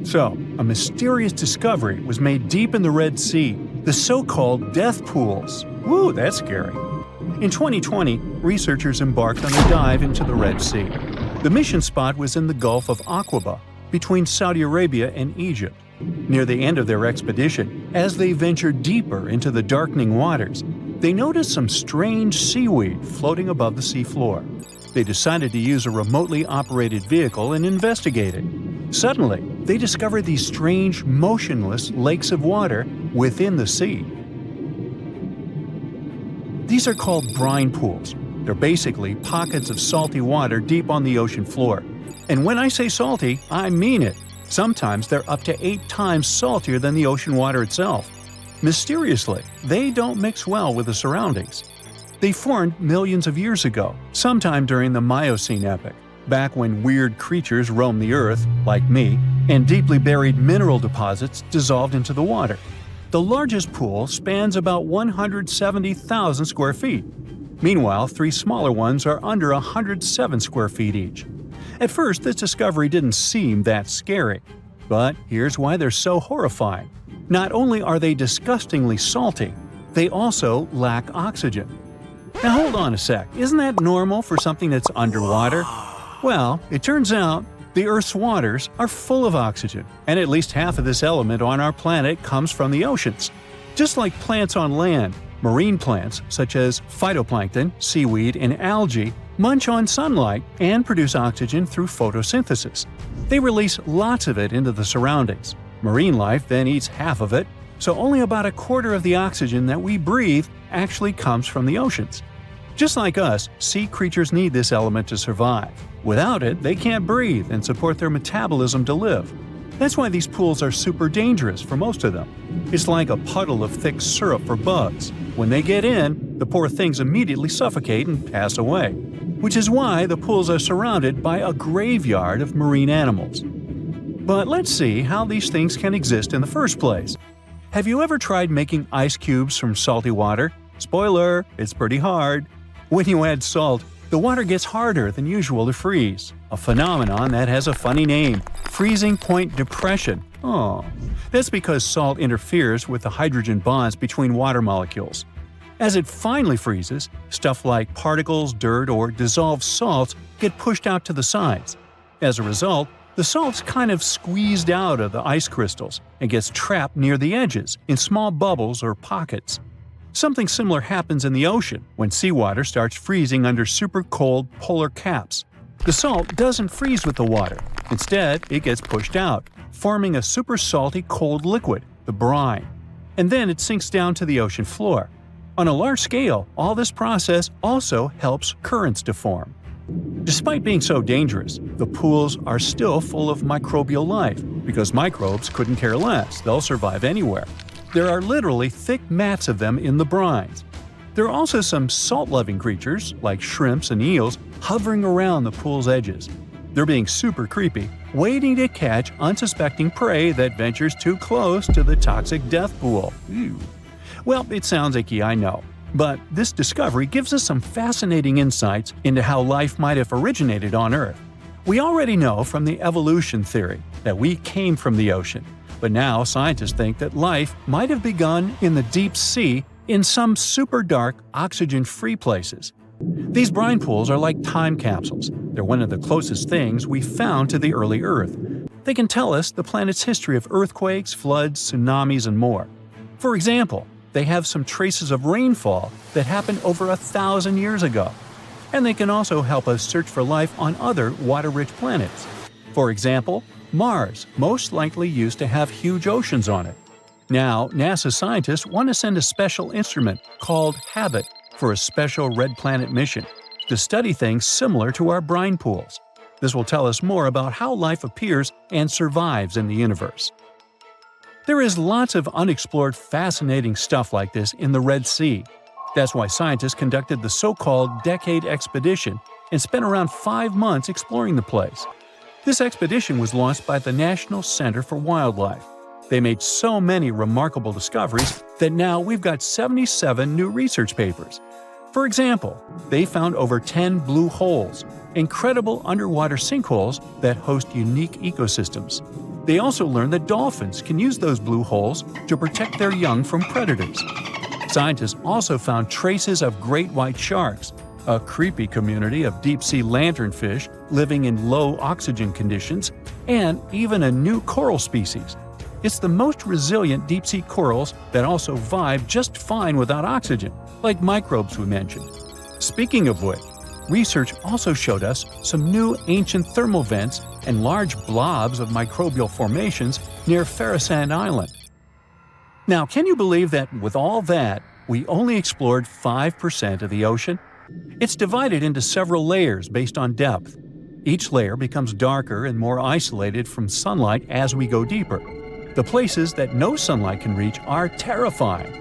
So, a mysterious discovery was made deep in the Red Sea, the so-called death pools. Woo, that's scary. In 2020, researchers embarked on a dive into the Red Sea. The mission spot was in the Gulf of Aqaba, between Saudi Arabia and Egypt. Near the end of their expedition, as they ventured deeper into the darkening waters, they noticed some strange seaweed floating above the seafloor. They decided to use a remotely operated vehicle and investigate it. Suddenly, they discovered these strange, motionless lakes of water within the sea. These are called brine pools. They're basically pockets of salty water deep on the ocean floor. And when I say salty, I mean it. Sometimes they're up to 8 times saltier than the ocean water itself. Mysteriously, they don't mix well with the surroundings. They formed millions of years ago, sometime during the Miocene epoch, back when weird creatures roamed the earth, like me, and deeply buried mineral deposits dissolved into the water. The largest pool spans about 170,000 square feet. Meanwhile, 3 smaller ones are under 107 square feet each. At first, this discovery didn't seem that scary. But here's why they're so horrifying. Not only are they disgustingly salty, they also lack oxygen. Now hold on a sec, isn't that normal for something that's underwater? Well, it turns out the Earth's waters are full of oxygen, and at least half of this element on our planet comes from the oceans. Just like plants on land, marine plants such as phytoplankton, seaweed, and algae munch on sunlight and produce oxygen through photosynthesis. They release lots of it into the surroundings. Marine life then eats half of it, so only about a quarter of the oxygen that we breathe actually comes from the oceans. Just like us, sea creatures need this element to survive. Without it, they can't breathe and support their metabolism to live. That's why these pools are super dangerous for most of them. It's like a puddle of thick syrup for bugs. When they get in, the poor things immediately suffocate and pass away. Which is why the pools are surrounded by a graveyard of marine animals. But let's see how these things can exist in the first place. Have you ever tried making ice cubes from salty water? Spoiler, it's pretty hard. When you add salt, the water gets harder than usual to freeze, a phenomenon that has a funny name, freezing point depression. Oh, that's because salt interferes with the hydrogen bonds between water molecules. As it finally freezes, stuff like particles, dirt, or dissolved salts get pushed out to the sides. As a result, the salt's kind of squeezed out of the ice crystals and gets trapped near the edges in small bubbles or pockets. Something similar happens in the ocean when seawater starts freezing under super cold polar caps. The salt doesn't freeze with the water. Instead, it gets pushed out, forming a super salty cold liquid, the brine. And then it sinks down to the ocean floor. On a large scale, all this process also helps currents to form. Despite being so dangerous, the pools are still full of microbial life, because microbes couldn't care less, they'll survive anywhere. There are literally thick mats of them in the brines. There are also some salt-loving creatures, like shrimps and eels, hovering around the pool's edges. They're being super creepy, waiting to catch unsuspecting prey that ventures too close to the toxic death pool. Ew. Well, it sounds icky, I know. But this discovery gives us some fascinating insights into how life might have originated on Earth. We already know from the evolution theory that we came from the ocean, but now scientists think that life might have begun in the deep sea in some super dark, oxygen-free places. These brine pools are like time capsules. They're one of the closest things we found to the early Earth. They can tell us the planet's history of earthquakes, floods, tsunamis, and more. For example, they have some traces of rainfall that happened over 1,000 years ago. And they can also help us search for life on other water-rich planets. For example, Mars most likely used to have huge oceans on it. Now, NASA scientists want to send a special instrument called HABIT for a special red planet mission to study things similar to our brine pools. This will tell us more about how life appears and survives in the universe. There is lots of unexplored fascinating stuff like this in the Red Sea. That's why scientists conducted the so-called Decade Expedition and spent around 5 months exploring the place. This expedition was launched by the National Center for Wildlife. They made so many remarkable discoveries that now we've got 77 new research papers. For example, they found over 10 blue holes, incredible underwater sinkholes that host unique ecosystems. They also learned that dolphins can use those blue holes to protect their young from predators. Scientists also found traces of great white sharks, a creepy community of deep-sea lanternfish living in low oxygen conditions, and even a new coral species. It's the most resilient deep-sea corals that also vibe just fine without oxygen, like microbes we mentioned. Speaking of which, research also showed us some new ancient thermal vents and large blobs of microbial formations near Farasand Island. Now, can you believe that with all that, we only explored 5% of the ocean? It's divided into several layers based on depth. Each layer becomes darker and more isolated from sunlight as we go deeper. The places that no sunlight can reach are terrifying.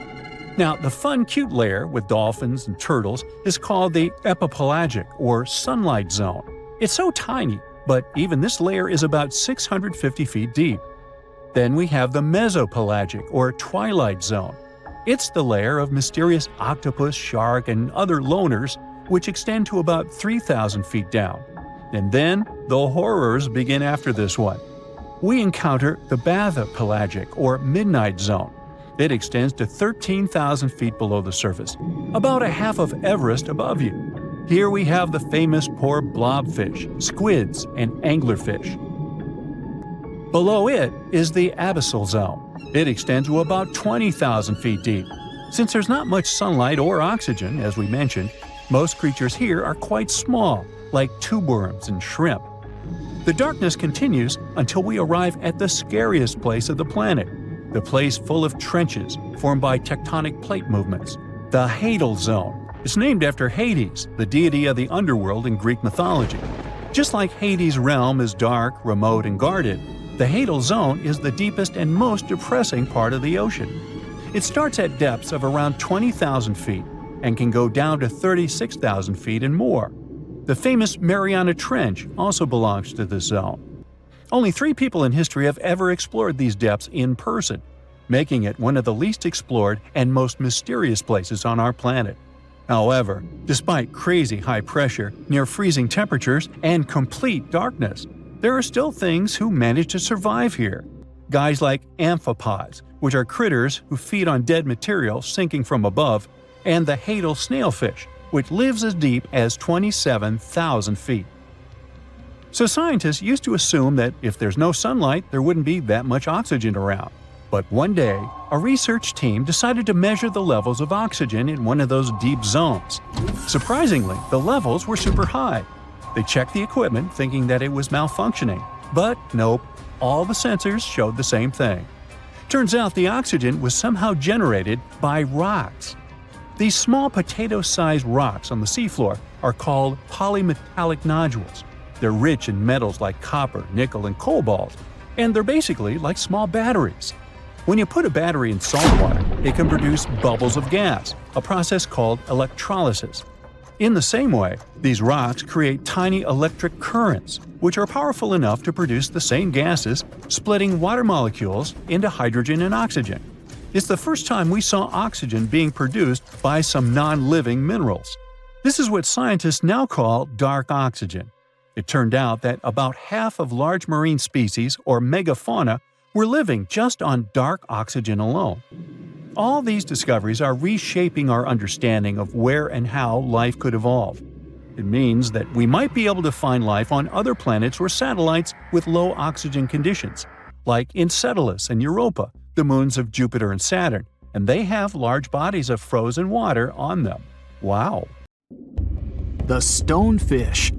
Now, the fun, cute layer with dolphins and turtles is called the epipelagic or sunlight zone. It's so tiny, but even this layer is about 650 feet deep. Then we have the mesopelagic or twilight zone. It's the layer of mysterious octopus, shark, and other loners, which extend to about 3,000 feet down. And then the horrors begin after this one. We encounter the bathopelagic or midnight zone. It extends to 13,000 feet below the surface, about a half of Everest above you. Here we have the famous poor blobfish, squids, and anglerfish. Below it is the abyssal zone. It extends to about 20,000 feet deep. Since there's not much sunlight or oxygen, as we mentioned, most creatures here are quite small, like tube worms and shrimp. The darkness continues until we arrive at the scariest place of the planet, the place full of trenches formed by tectonic plate movements, the Hadal Zone. It's named after Hades, the deity of the underworld in Greek mythology. Just like Hades' realm is dark, remote, and guarded, the Hadal Zone is the deepest and most depressing part of the ocean. It starts at depths of around 20,000 feet and can go down to 36,000 feet and more. The famous Mariana Trench also belongs to this zone. Only 3 people in history have ever explored these depths in person, making it one of the least explored and most mysterious places on our planet. However, despite crazy high pressure, near freezing temperatures, and complete darkness, there are still things who manage to survive here. Guys like amphipods, which are critters who feed on dead material sinking from above, and the Hadal snailfish, which lives as deep as 27,000 feet. So scientists used to assume that if there's no sunlight, there wouldn't be that much oxygen around. But one day, a research team decided to measure the levels of oxygen in one of those deep zones. Surprisingly, the levels were super high. They checked the equipment thinking that it was malfunctioning, but nope, all the sensors showed the same thing. Turns out the oxygen was somehow generated by rocks. These small potato-sized rocks on the seafloor are called polymetallic nodules. They're rich in metals like copper, nickel, and cobalt, and they're basically like small batteries. When you put a battery in salt water, it can produce bubbles of gas, a process called electrolysis. In the same way, these rocks create tiny electric currents, which are powerful enough to produce the same gases, splitting water molecules into hydrogen and oxygen. It's the first time we saw oxygen being produced by some non-living minerals. This is what scientists now call dark oxygen. It turned out that about half of large marine species, or megafauna, were living just on dark oxygen alone. All these discoveries are reshaping our understanding of where and how life could evolve. It means that we might be able to find life on other planets or satellites with low oxygen conditions, like Enceladus and Europa, the moons of Jupiter and Saturn, and they have large bodies of frozen water on them. Wow! The stonefish.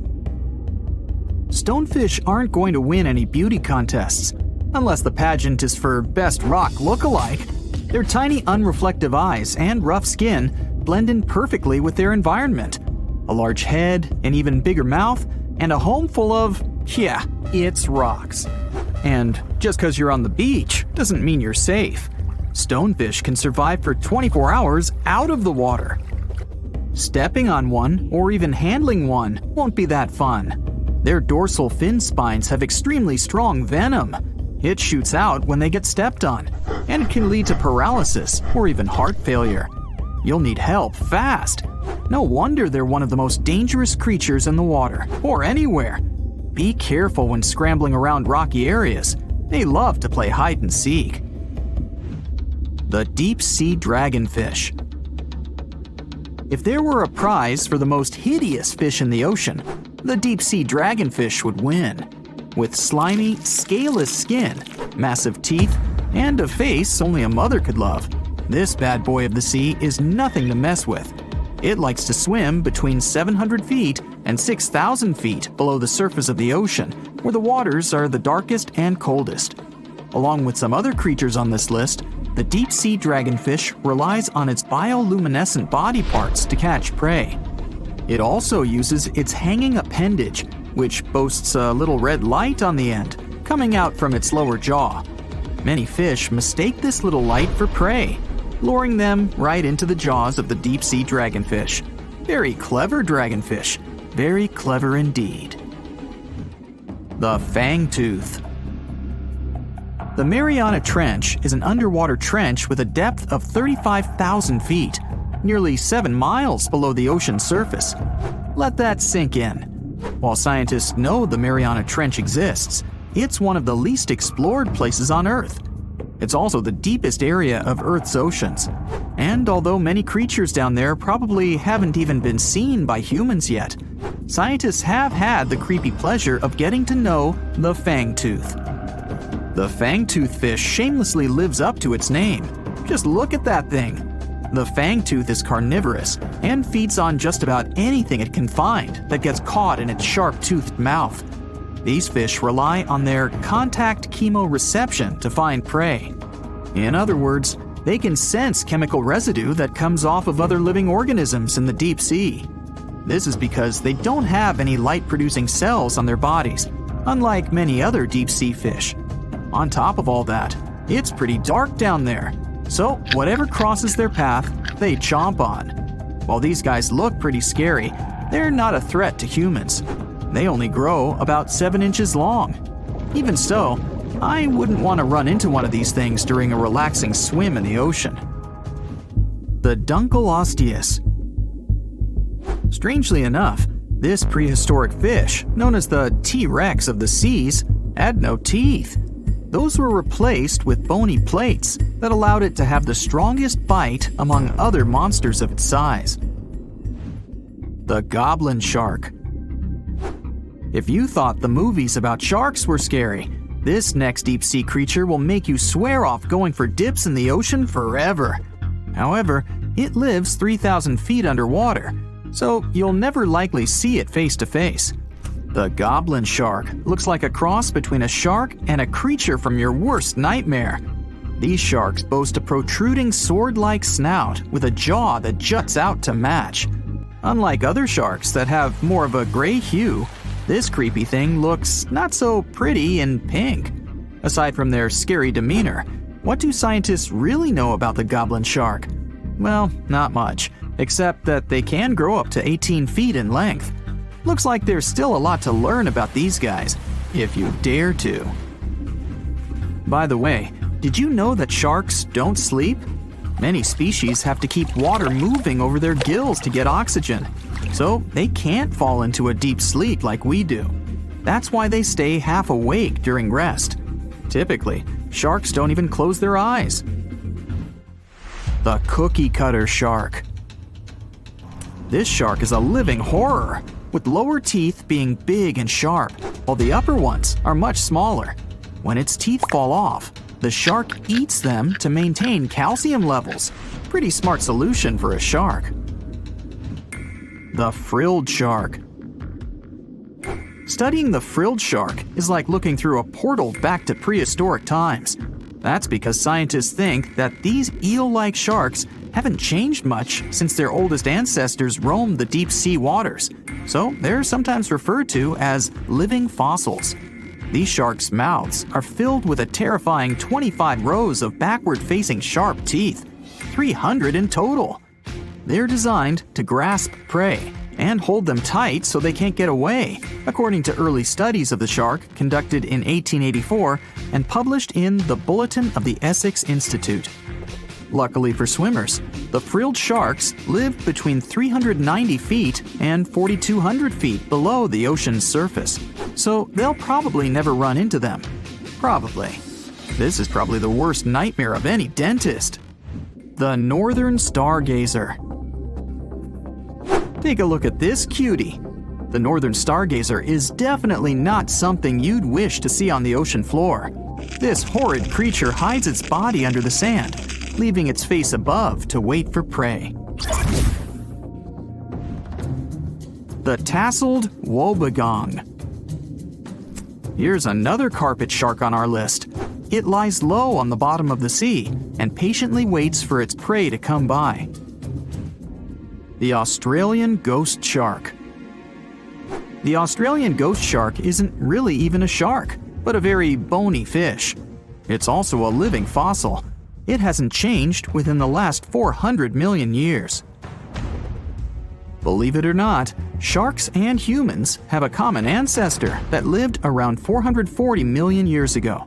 Stonefish aren't going to win any beauty contests, unless the pageant is for best rock look-alike. Their tiny unreflective eyes and rough skin blend in perfectly with their environment. A large head, an even bigger mouth, and a home full of, it's rocks. And just because you're on the beach doesn't mean you're safe. Stonefish can survive for 24 hours out of the water. Stepping on one or even handling one won't be that fun. Their dorsal fin spines have extremely strong venom. It shoots out when they get stepped on, and it can lead to paralysis or even heart failure. You'll need help fast. No wonder they're one of the most dangerous creatures in the water, or anywhere. Be careful when scrambling around rocky areas. They love to play hide and seek. The deep sea dragonfish. If there were a prize for the most hideous fish in the ocean, the deep sea dragonfish would win. With slimy, scaleless skin, massive teeth, and a face only a mother could love, this bad boy of the sea is nothing to mess with. It likes to swim between 700 feet and 6,000 feet below the surface of the ocean, where the waters are the darkest and coldest. Along with some other creatures on this list, the deep sea dragonfish relies on its bioluminescent body parts to catch prey. It also uses its hanging appendage, which boasts a little red light on the end, coming out from its lower jaw. Many fish mistake this little light for prey, luring them right into the jaws of the deep sea dragonfish. Very clever dragonfish, very clever indeed. The fangtooth. The Mariana Trench is an underwater trench with a depth of 35,000 feet, nearly 7 miles below the ocean's surface. Let that sink in. While scientists know the Mariana Trench exists, it's one of the least explored places on Earth. It's also the deepest area of Earth's oceans. And although many creatures down there probably haven't even been seen by humans yet, scientists have had the creepy pleasure of getting to know the fangtooth. The fangtooth fish shamelessly lives up to its name. Just look at that thing. The fangtooth is carnivorous and feeds on just about anything it can find that gets caught in its sharp-toothed mouth. These fish rely on their contact chemoreception to find prey. In other words, they can sense chemical residue that comes off of other living organisms in the deep sea. This is because they don't have any light-producing cells on their bodies, unlike many other deep-sea fish. On top of all that, it's pretty dark down there, so whatever crosses their path, they chomp on. While these guys look pretty scary, they're not a threat to humans. They only grow about 7 inches long. Even so, I wouldn't want to run into one of these things during a relaxing swim in the ocean. The Dunkelosteius. Strangely enough, this prehistoric fish, known as the T-Rex of the seas, had no teeth. Those were replaced with bony plates that allowed it to have the strongest bite among other monsters of its size. The goblin shark. If you thought the movies about sharks were scary, this next deep-sea creature will make you swear off going for dips in the ocean forever. However, it lives 3,000 feet underwater, so you'll never likely see it face to face. The goblin shark looks like a cross between a shark and a creature from your worst nightmare. These sharks boast a protruding sword-like snout with a jaw that juts out to match. Unlike other sharks that have more of a gray hue, this creepy thing looks not so pretty and pink. Aside from their scary demeanor, what do scientists really know about the goblin shark? Well, not much, except that they can grow up to 18 feet in length. Looks like there's still a lot to learn about these guys, if you dare to. By the way, did you know that sharks don't sleep? Many species have to keep water moving over their gills to get oxygen, so they can't fall into a deep sleep like we do. That's why they stay half awake during rest. Typically, sharks don't even close their eyes. The cookie cutter shark. This shark is a living horror, with lower teeth being big and sharp, while the upper ones are much smaller. When its teeth fall off, the shark eats them to maintain calcium levels. Pretty smart solution for a shark. The frilled shark. Studying the frilled shark is like looking through a portal back to prehistoric times. That's because scientists think that these eel-like sharks haven't changed much since their oldest ancestors roamed the deep sea waters, so they're sometimes referred to as living fossils. These sharks' mouths are filled with a terrifying 25 rows of backward-facing sharp teeth, 300 in total. They're designed to grasp prey and hold them tight so they can't get away, according to early studies of the shark conducted in 1884 and published in the Bulletin of the Essex Institute. Luckily for swimmers, the frilled sharks live between 390 feet and 4,200 feet below the ocean's surface, so they'll probably never run into them. Probably. This is probably the worst nightmare of any dentist. The northern stargazer. Take a look at this cutie. The northern stargazer is definitely not something you'd wish to see on the ocean floor. This horrid creature hides its body under the sand, leaving its face above to wait for prey. The tasseled wobbegong. Here's another carpet shark on our list. It lies low on the bottom of the sea and patiently waits for its prey to come by. The Australian ghost shark. The Australian ghost shark isn't really even a shark, but a very bony fish. It's also a living fossil. It hasn't changed within the last 400 million years. Believe it or not, sharks and humans have a common ancestor that lived around 440 million years ago.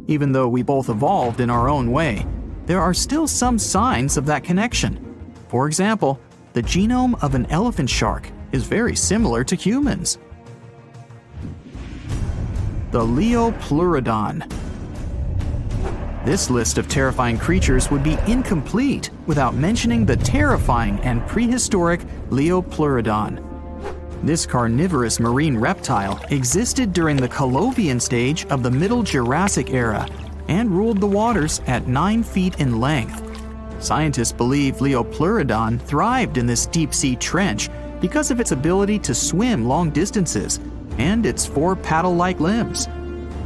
Even though we both evolved in our own way, there are still some signs of that connection. For example, the genome of an elephant shark is very similar to humans. The Leopleurodon. This list of terrifying creatures would be incomplete without mentioning the terrifying and prehistoric Leopleurodon. This carnivorous marine reptile existed during the Colovian stage of the Middle Jurassic era and ruled the waters at 9 feet in length. Scientists believe Leopleurodon thrived in this deep-sea trench because of its ability to swim long distances and its 4 paddle-like limbs.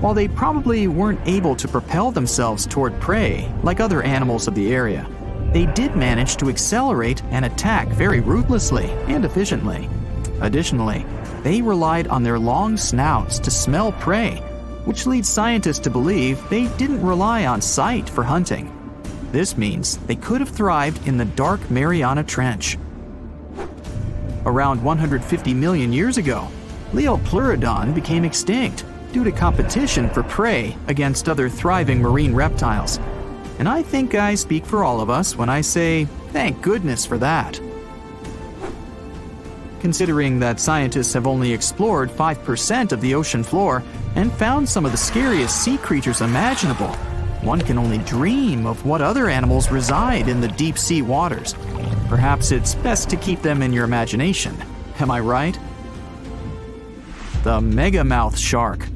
While they probably weren't able to propel themselves toward prey like other animals of the area, they did manage to accelerate and attack very ruthlessly and efficiently. Additionally, they relied on their long snouts to smell prey, which leads scientists to believe they didn't rely on sight for hunting. This means they could have thrived in the dark Mariana Trench. Around 150 million years ago, Leopleurodon became extinct due to competition for prey against other thriving marine reptiles. And I think I speak for all of us when I say, thank goodness for that. Considering that scientists have only explored 5% of the ocean floor and found some of the scariest sea creatures imaginable, one can only dream of what other animals reside in the deep sea waters. Perhaps it's best to keep them in your imagination. Am I right? The megamouth shark.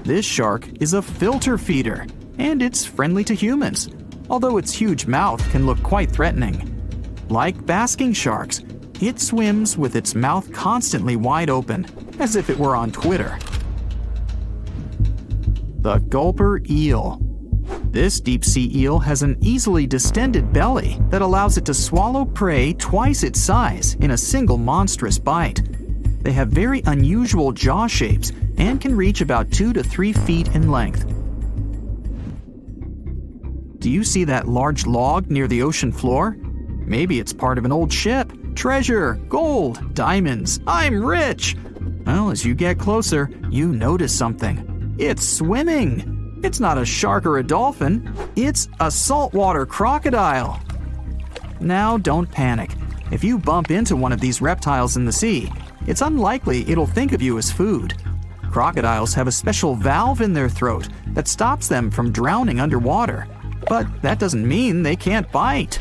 This shark is a filter feeder, and it's friendly to humans, although its huge mouth can look quite threatening. Like basking sharks, it swims with its mouth constantly wide open, as if it were on Twitter. The gulper eel. This deep-sea eel has an easily distended belly that allows it to swallow prey twice its size in a single monstrous bite. They have very unusual jaw shapes and can reach about 2 to 3 feet in length. Do you see that large log near the ocean floor? Maybe it's part of an old ship. Treasure, gold, diamonds, I'm rich! Well, as you get closer, you notice something. It's swimming! It's not a shark or a dolphin, it's a saltwater crocodile! Now don't panic. If you bump into one of these reptiles in the sea, it's unlikely it'll think of you as food. Crocodiles have a special valve in their throat that stops them from drowning underwater, but that doesn't mean they can't bite.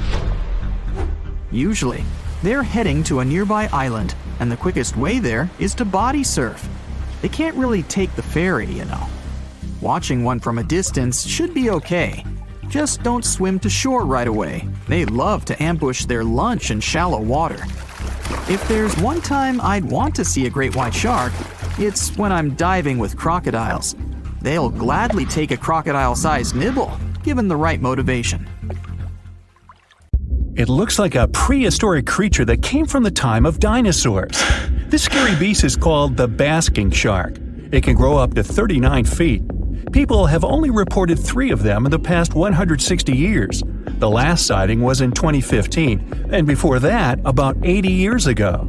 Usually, they're heading to a nearby island, and the quickest way there is to body surf. They can't really take the ferry, you know. Watching one from a distance should be okay. Just don't swim to shore right away. They love to ambush their lunch in shallow water. If there's one time I'd want to see a great white shark, it's when I'm diving with crocodiles. They'll gladly take a crocodile-sized nibble, given the right motivation. It looks like a prehistoric creature that came from the time of dinosaurs. This scary beast is called the basking shark. It can grow up to 39 feet. People have only reported 3 of them in the past 160 years. The last sighting was in 2015, and before that, about 80 years ago.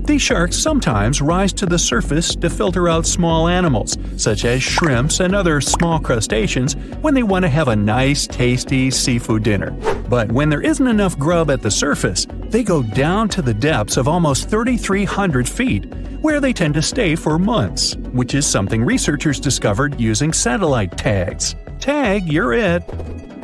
These sharks sometimes rise to the surface to filter out small animals, such as shrimps and other small crustaceans, when they want to have a nice, tasty seafood dinner. But when there isn't enough grub at the surface, they go down to the depths of almost 3,300 feet, where they tend to stay for months, which is something researchers discovered using satellite tags. Tag, you're it!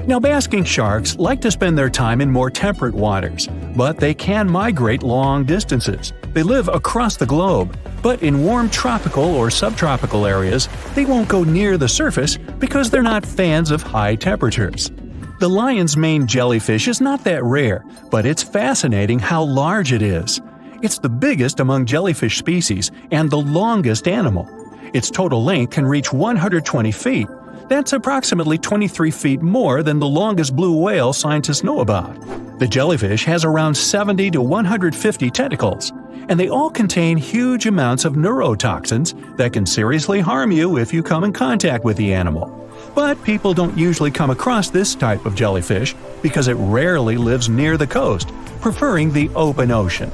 Now, basking sharks like to spend their time in more temperate waters, but they can migrate long distances. They live across the globe, but in warm tropical or subtropical areas, they won't go near the surface because they're not fans of high temperatures. The lion's mane jellyfish is not that rare, but it's fascinating how large it is. It's the biggest among jellyfish species and the longest animal. Its total length can reach 120 feet. That's approximately 23 feet more than the longest blue whale scientists know about. The jellyfish has around 70 to 150 tentacles, and they all contain huge amounts of neurotoxins that can seriously harm you if you come in contact with the animal. But people don't usually come across this type of jellyfish because it rarely lives near the coast, preferring the open ocean.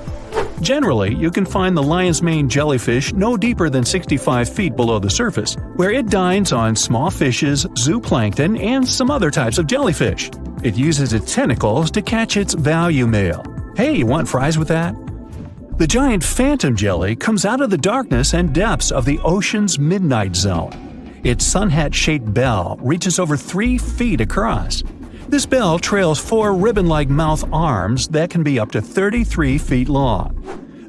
Generally, you can find the lion's mane jellyfish no deeper than 65 feet below the surface, where it dines on small fishes, zooplankton, and some other types of jellyfish. It uses its tentacles to catch its value male. Hey, you want fries with that? The giant phantom jelly comes out of the darkness and depths of the ocean's midnight zone. Its sun-hat-shaped bell reaches over 3 feet across. This bell trails 4 ribbon-like mouth arms that can be up to 33 feet long.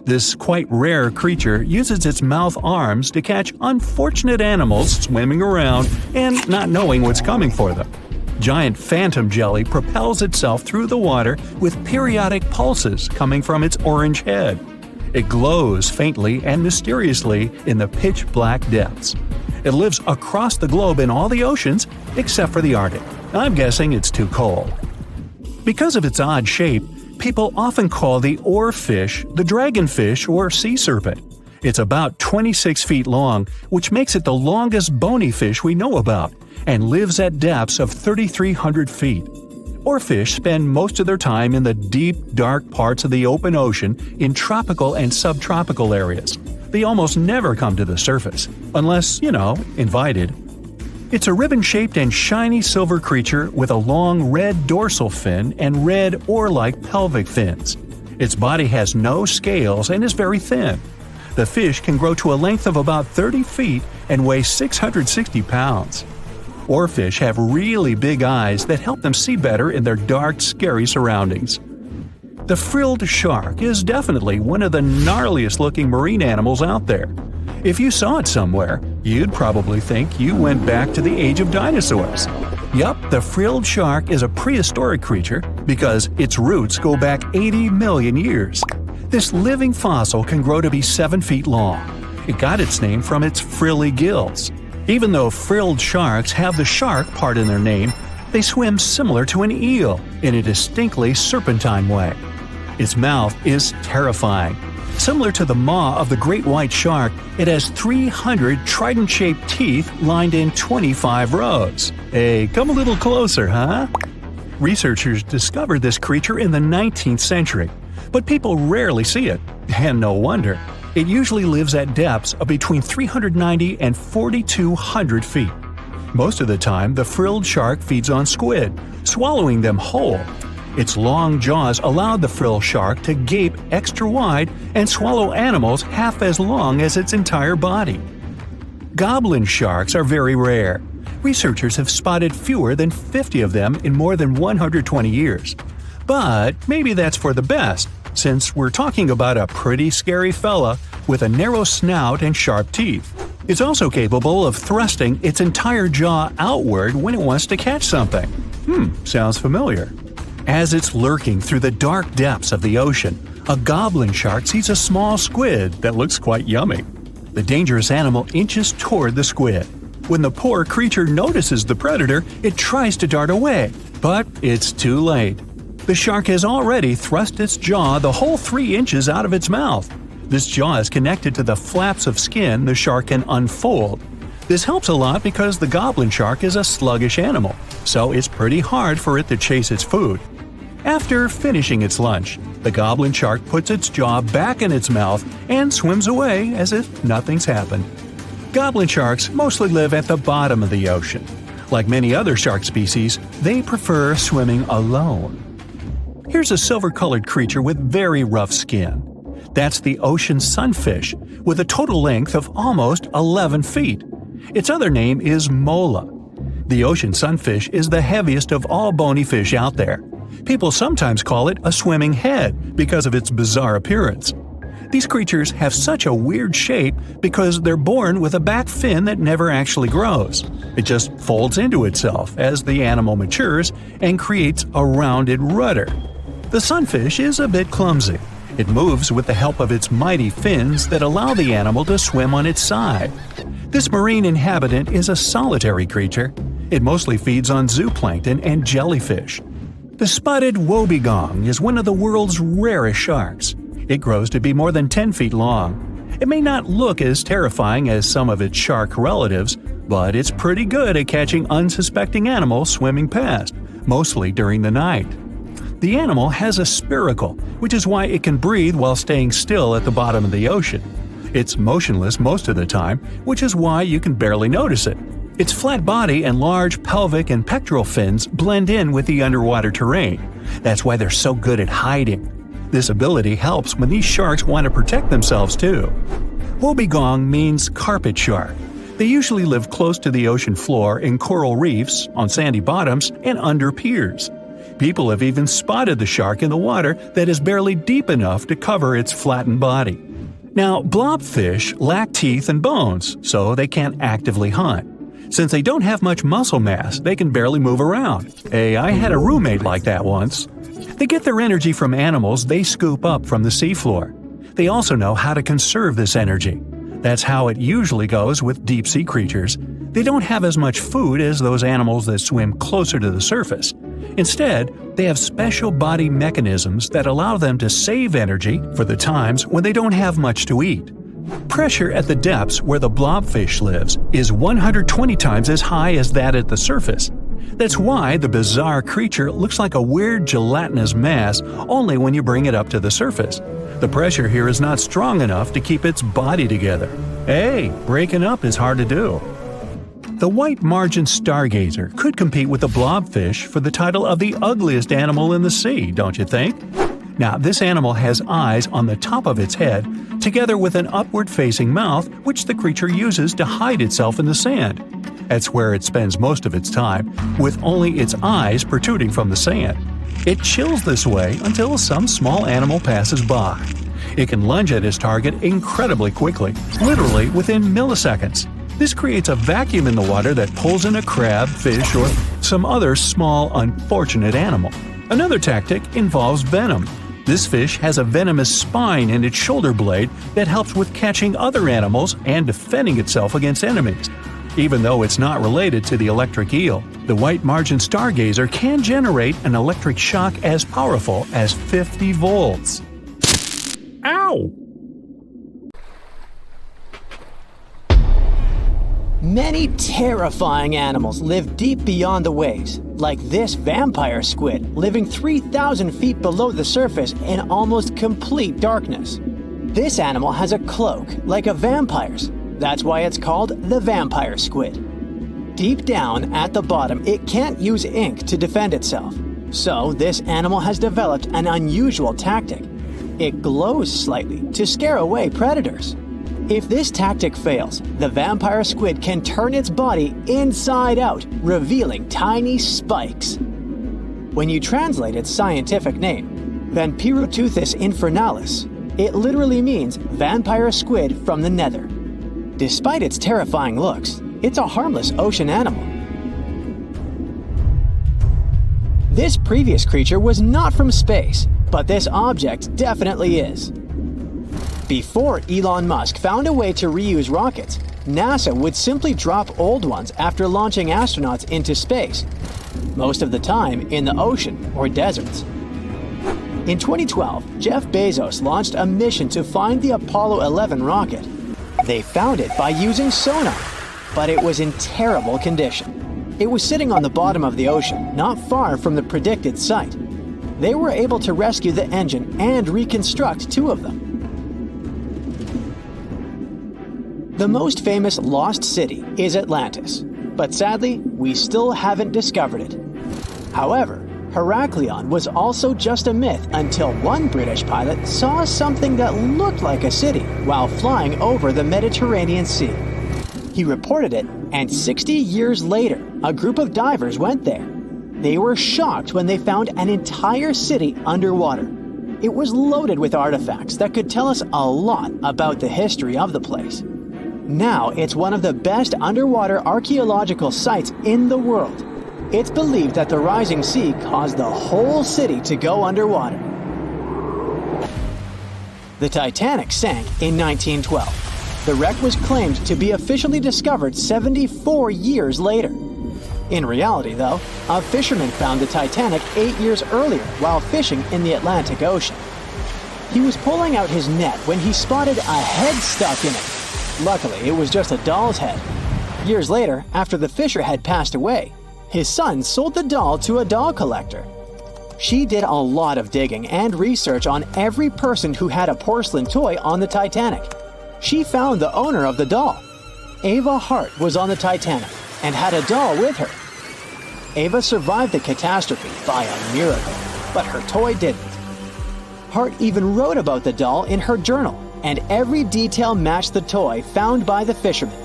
This quite rare creature uses its mouth arms to catch unfortunate animals swimming around and not knowing what's coming for them. Giant phantom jelly propels itself through the water with periodic pulses coming from its orange head. It glows faintly and mysteriously in the pitch-black depths. It lives across the globe in all the oceans except for the Arctic. I'm guessing it's too cold. Because of its odd shape, people often call the oarfish the dragonfish or sea serpent. It's about 26 feet long, which makes it the longest bony fish we know about, and lives at depths of 3,300 feet. Oarfish spend most of their time in the deep, dark parts of the open ocean in tropical and subtropical areas. They almost never come to the surface, unless, invited. It's a ribbon-shaped and shiny silver creature with a long red dorsal fin and red oar-like pelvic fins. Its body has no scales and is very thin. The fish can grow to a length of about 30 feet and weigh 660 pounds. Oarfish have really big eyes that help them see better in their dark, scary surroundings. The frilled shark is definitely one of the gnarliest-looking marine animals out there. If you saw it somewhere, you'd probably think you went back to the age of dinosaurs. Yup, the frilled shark is a prehistoric creature because its roots go back 80 million years. This living fossil can grow to be 7 feet long. It got its name from its frilly gills. Even though frilled sharks have the shark part in their name, they swim similar to an eel in a distinctly serpentine way. Its mouth is terrifying. Similar to the maw of the great white shark, it has 300 trident-shaped teeth lined in 25 rows. Hey, come a little closer, huh? Researchers discovered this creature in the 19th century, but people rarely see it, and no wonder. It usually lives at depths of between 390 and 4,200 feet. Most of the time, the frilled shark feeds on squid, swallowing them whole. Its long jaws allowed the frilled shark to gape extra wide and swallow animals half as long as its entire body. Goblin sharks are very rare. Researchers have spotted fewer than 50 of them in more than 120 years. But maybe that's for the best, since we're talking about a pretty scary fella with a narrow snout and sharp teeth. It's also capable of thrusting its entire jaw outward when it wants to catch something. Sounds familiar. As it's lurking through the dark depths of the ocean, a goblin shark sees a small squid that looks quite yummy. The dangerous animal inches toward the squid. When the poor creature notices the predator, it tries to dart away, but it's too late. The shark has already thrust its jaw the whole 3 inches out of its mouth. This jaw is connected to the flaps of skin the shark can unfold. This helps a lot because the goblin shark is a sluggish animal, so it's pretty hard for it to chase its food. After finishing its lunch, the goblin shark puts its jaw back in its mouth and swims away as if nothing's happened. Goblin sharks mostly live at the bottom of the ocean. Like many other shark species, they prefer swimming alone. Here's a silver-colored creature with very rough skin. That's the ocean sunfish, with a total length of almost 11 feet. Its other name is mola. The ocean sunfish is the heaviest of all bony fish out there. People sometimes call it a swimming head because of its bizarre appearance. These creatures have such a weird shape because they're born with a back fin that never actually grows. It just folds into itself as the animal matures and creates a rounded rudder. The sunfish is a bit clumsy. It moves with the help of its mighty fins that allow the animal to swim on its side. This marine inhabitant is a solitary creature. It mostly feeds on zooplankton and jellyfish. The spotted wobbegong is one of the world's rarest sharks. It grows to be more than 10 feet long. It may not look as terrifying as some of its shark relatives, but it's pretty good at catching unsuspecting animals swimming past, mostly during the night. The animal has a spiracle, which is why it can breathe while staying still at the bottom of the ocean. It's motionless most of the time, which is why you can barely notice it. Its flat body and large pelvic and pectoral fins blend in with the underwater terrain. That's why they're so good at hiding. This ability helps when these sharks want to protect themselves too. Wobbegong means carpet shark. They usually live close to the ocean floor in coral reefs, on sandy bottoms, and under piers. People have even spotted the shark in the water that is barely deep enough to cover its flattened body. Now, blobfish lack teeth and bones, so they can't actively hunt. Since they don't have much muscle mass, they can barely move around. Hey, I had a roommate like that once. They get their energy from animals they scoop up from the seafloor. They also know how to conserve this energy. That's how it usually goes with deep-sea creatures. They don't have as much food as those animals that swim closer to the surface. Instead, they have special body mechanisms that allow them to save energy for the times when they don't have much to eat. Pressure at the depths where the blobfish lives is 120 times as high as that at the surface. That's why the bizarre creature looks like a weird gelatinous mass only when you bring it up to the surface. The pressure here is not strong enough to keep its body together. Hey, breaking up is hard to do. The white margin stargazer could compete with the blobfish for the title of the ugliest animal in the sea, don't you think? Now, this animal has eyes on the top of its head, together with an upward-facing mouth which the creature uses to hide itself in the sand. That's where it spends most of its time, with only its eyes protruding from the sand. It chills this way until some small animal passes by. It can lunge at its target incredibly quickly, literally within milliseconds. This creates a vacuum in the water that pulls in a crab, fish, or some other small, unfortunate animal. Another tactic involves venom. This fish has a venomous spine in its shoulder blade that helps with catching other animals and defending itself against enemies. Even though it's not related to the electric eel, the white margin stargazer can generate an electric shock as powerful as 50 volts. Ow! Many terrifying animals live deep beyond the waves, like this vampire squid living 3,000 feet below the surface in almost complete darkness. This animal has a cloak, like a vampire's. That's why it's called the vampire squid. Deep down at the bottom, it can't use ink to defend itself. So this animal has developed an unusual tactic. It glows slightly to scare away predators. If this tactic fails, the vampire squid can turn its body inside out, revealing tiny spikes. When you translate its scientific name, Vampiroteuthis infernalis, it literally means vampire squid from the nether. Despite its terrifying looks, it's a harmless ocean animal. This previous creature was not from space, but this object definitely is. Before Elon Musk found a way to reuse rockets, NASA would simply drop old ones after launching astronauts into space, most of the time in the ocean or deserts. In 2012, Jeff Bezos launched a mission to find the Apollo 11 rocket. They found it by using sonar, but it was in terrible condition. It was sitting on the bottom of the ocean, not far from the predicted site. they were able to rescue the engine and reconstruct 2 of them. The most famous lost city is Atlantis, but sadly, we still haven't discovered it. However, Heraklion was also just a myth until one British pilot saw something that looked like a city while flying over the Mediterranean Sea. He reported it, and 60 years later, a group of divers went there. They were shocked when they found an entire city underwater. It was loaded with artifacts that could tell us a lot about the history of the place. Now it's one of the best underwater archaeological sites in the world. It's believed that the rising sea caused the whole city to go underwater. The Titanic sank in 1912. The wreck was claimed to be officially discovered 74 years later. In reality, though, a fisherman found the Titanic 8 years earlier while fishing in the Atlantic Ocean. He was pulling out his net when he spotted a head stuck in it. Luckily, it was just a doll's head. Years later, after the fisher had passed away, his son sold the doll to a doll collector. She did a lot of digging and research on every person who had a porcelain toy on the Titanic. She found the owner of the doll. Ava Hart was on the Titanic and had a doll with her. Ava survived the catastrophe by a miracle, but her toy didn't. Hart even wrote about the doll in her journal, and every detail matched the toy found by the fisherman.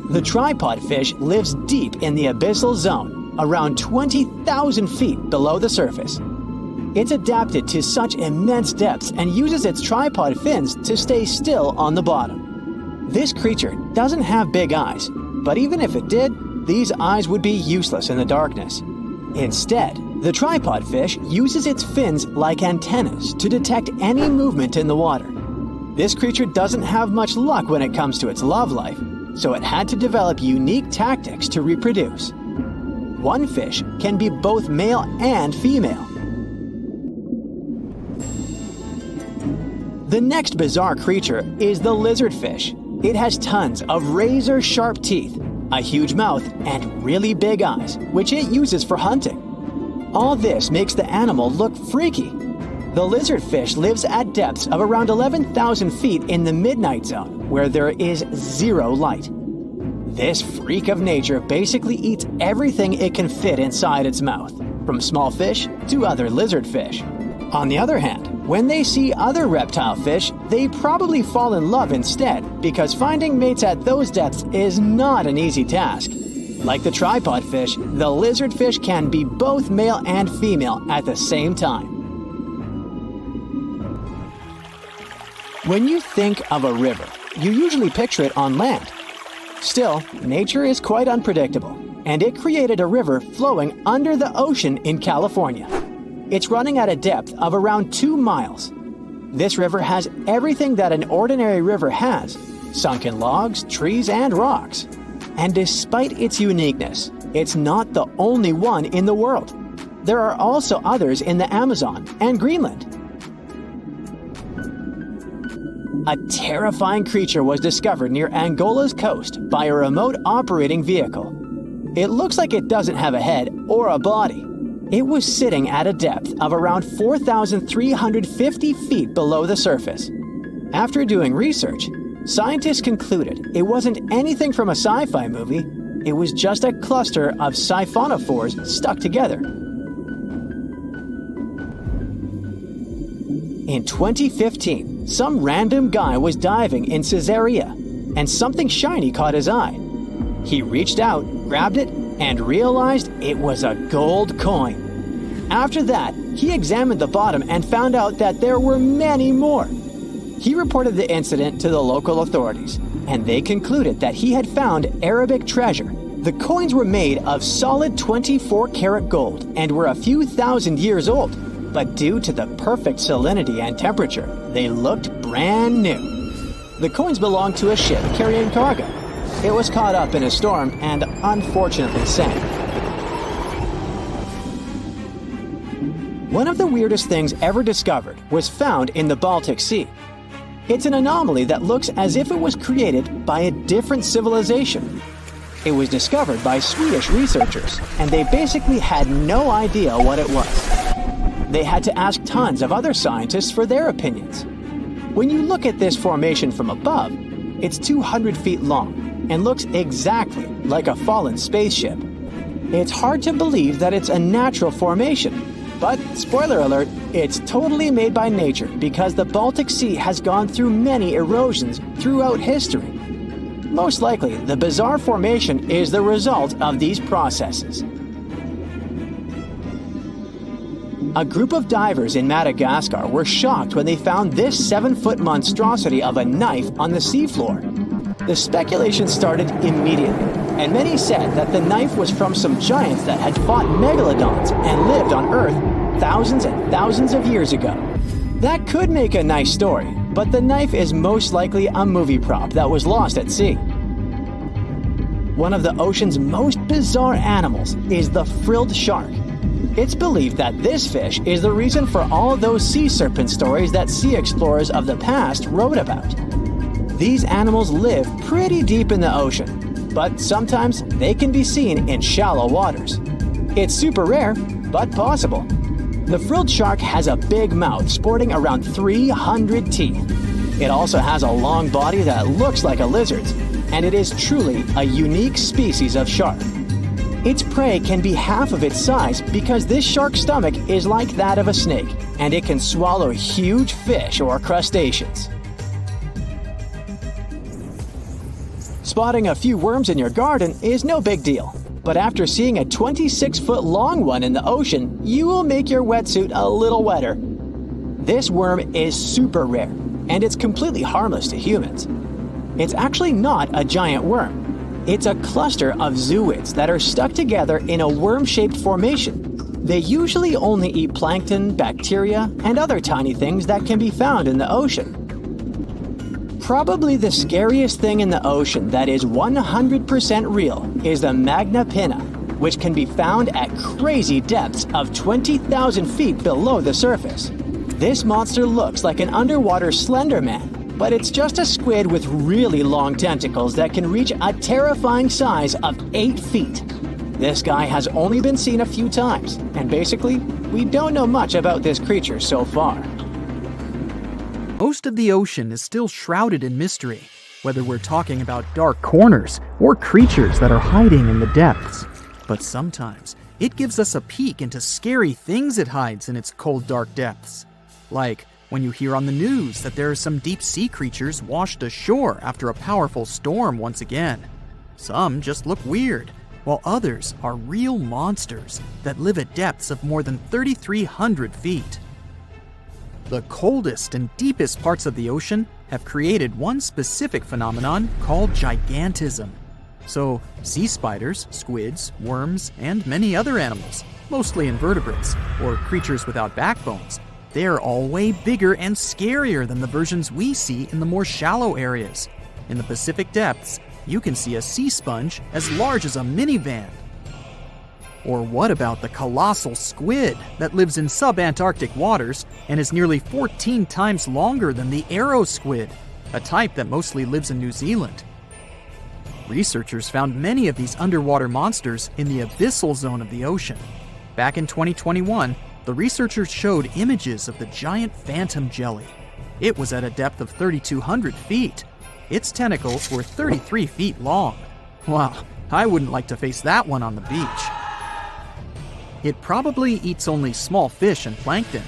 The tripod fish lives deep in the abyssal zone, around 20,000 feet below the surface. It's adapted to such immense depths and uses its tripod fins to stay still on the bottom. This creature doesn't have big eyes, but even if it did, these eyes would be useless in the darkness. Instead, the tripod fish uses its fins like antennas to detect any movement in the water. This creature doesn't have much luck when it comes to its love life, so it had to develop unique tactics to reproduce. One fish can be both male and female. The next bizarre creature is the lizardfish. It has tons of razor-sharp teeth, a huge mouth, and really big eyes, which it uses for hunting. All this makes the animal look freaky. The lizardfish lives at depths of around 11,000 feet in the midnight zone, where there is zero light. This freak of nature basically eats everything it can fit inside its mouth, from small fish to other lizardfish. On the other hand, when they see other reptile fish, they probably fall in love instead, because finding mates at those depths is not an easy task. Like the tripod fish, the lizardfish can be both male and female at the same time. When you think of a river, you usually picture it on land. Still, nature is quite unpredictable, and it created a river flowing under the ocean in California. It's running at a depth of around 2 miles. This river has everything that an ordinary river has: sunken logs, trees, and rocks. And despite its uniqueness, it's not the only one in the world. There are also others in the Amazon and Greenland. A terrifying creature was discovered near Angola's coast by a remote operating vehicle. It looks like it doesn't have a head or a body. It was sitting at a depth of around 4,350 feet below the surface. After doing research, scientists concluded it wasn't anything from a sci-fi movie. It was just a cluster of siphonophores stuck together. In 2015, some random guy was diving in Caesarea, and something shiny caught his eye. He reached out, grabbed it, and realized it was a gold coin. After that, he examined the bottom and found out that there were many more. He reported the incident to the local authorities, and they concluded that he had found Arabic treasure. The coins were made of solid 24-karat gold and were a few thousand years old, but due to the perfect salinity and temperature, they looked brand new. The coins belonged to a ship carrying cargo. It was caught up in a storm and unfortunately sank. One of the weirdest things ever discovered was found in the Baltic Sea. It's an anomaly that looks as if it was created by a different civilization. It was discovered by Swedish researchers, and they basically had no idea what it was. They had to ask tons of other scientists for their opinions. When you look at this formation from above, it's 200 feet long and looks exactly like a fallen spaceship. It's hard to believe that it's a natural formation, but spoiler alert, it's totally made by nature because the Baltic Sea has gone through many erosions throughout history. Most likely, the bizarre formation is the result of these processes. A group of divers in Madagascar were shocked when they found this 7-foot monstrosity of a knife on the seafloor. The speculation started immediately, and many said that the knife was from some giants that had fought megalodons and lived on Earth thousands and thousands of years ago. That could make a nice story, but the knife is most likely a movie prop that was lost at sea. One of the ocean's most bizarre animals is the frilled shark. It's believed that this fish is the reason for all those sea serpent stories that sea explorers of the past wrote about. These animals live pretty deep in the ocean, but sometimes they can be seen in shallow waters. It's super rare, but possible. The frilled shark has a big mouth sporting around 300 teeth. It also has a long body that looks like a lizard's, and it is truly a unique species of shark. Its prey can be half of its size because this shark's stomach is like that of a snake, and it can swallow huge fish or crustaceans. Spotting a few worms in your garden is no big deal, but after seeing a 26-foot long one in the ocean, you will make your wetsuit a little wetter. This worm is super rare, and it's completely harmless to humans. It's actually not a giant worm. It's a cluster of zooids that are stuck together in a worm-shaped formation. They usually only eat plankton, bacteria, and other tiny things that can be found in the ocean. Probably the scariest thing in the ocean that is 100% real is the Magna pinna, which can be found at crazy depths of 20,000 feet below the surface. This monster looks like an underwater Slender Man, but it's just a squid with really long tentacles that can reach a terrifying size of 8 feet. This guy has only been seen a few times, and basically, we don't know much about this creature so far. Most of the ocean is still shrouded in mystery, whether we're talking about dark corners or creatures that are hiding in the depths. But sometimes, it gives us a peek into scary things it hides in its cold, dark depths. Like when you hear on the news that there are some deep-sea creatures washed ashore after a powerful storm once again. Some just look weird, while others are real monsters that live at depths of more than 3,300 feet. The coldest and deepest parts of the ocean have created one specific phenomenon called gigantism. So, sea spiders, squids, worms, and many other animals, mostly invertebrates, or creatures without backbones, they're all way bigger and scarier than the versions we see in the more shallow areas. In the Pacific depths, you can see a sea sponge as large as a minivan. Or what about the colossal squid that lives in sub-Antarctic waters and is nearly 14 times longer than the arrow squid, a type that mostly lives in New Zealand? Researchers found many of these underwater monsters in the abyssal zone of the ocean. Back in 2021, the researchers showed images of the giant phantom jelly. It was at a depth of 3,200 feet. Its tentacles were 33 feet long. Wow, I wouldn't like to face that one on the beach. It probably eats only small fish and plankton,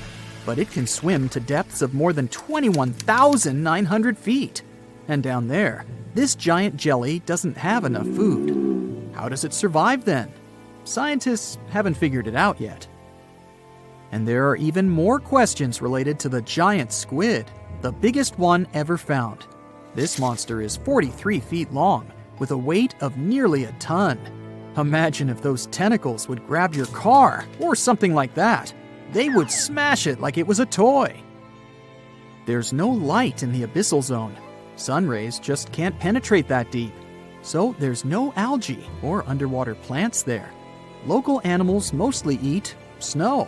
but it can swim to depths of more than 21,900 feet. And down there, this giant jelly doesn't have enough food. How does it survive then? Scientists haven't figured it out yet. And there are even more questions related to the giant squid, the biggest one ever found. This monster is 43 feet long, with a weight of nearly a ton. Imagine if those tentacles would grab your car, or something like that. They would smash it like it was a toy. There's no light in the abyssal zone. Sun rays just can't penetrate that deep. So there's no algae or underwater plants there. Local animals mostly eat snow.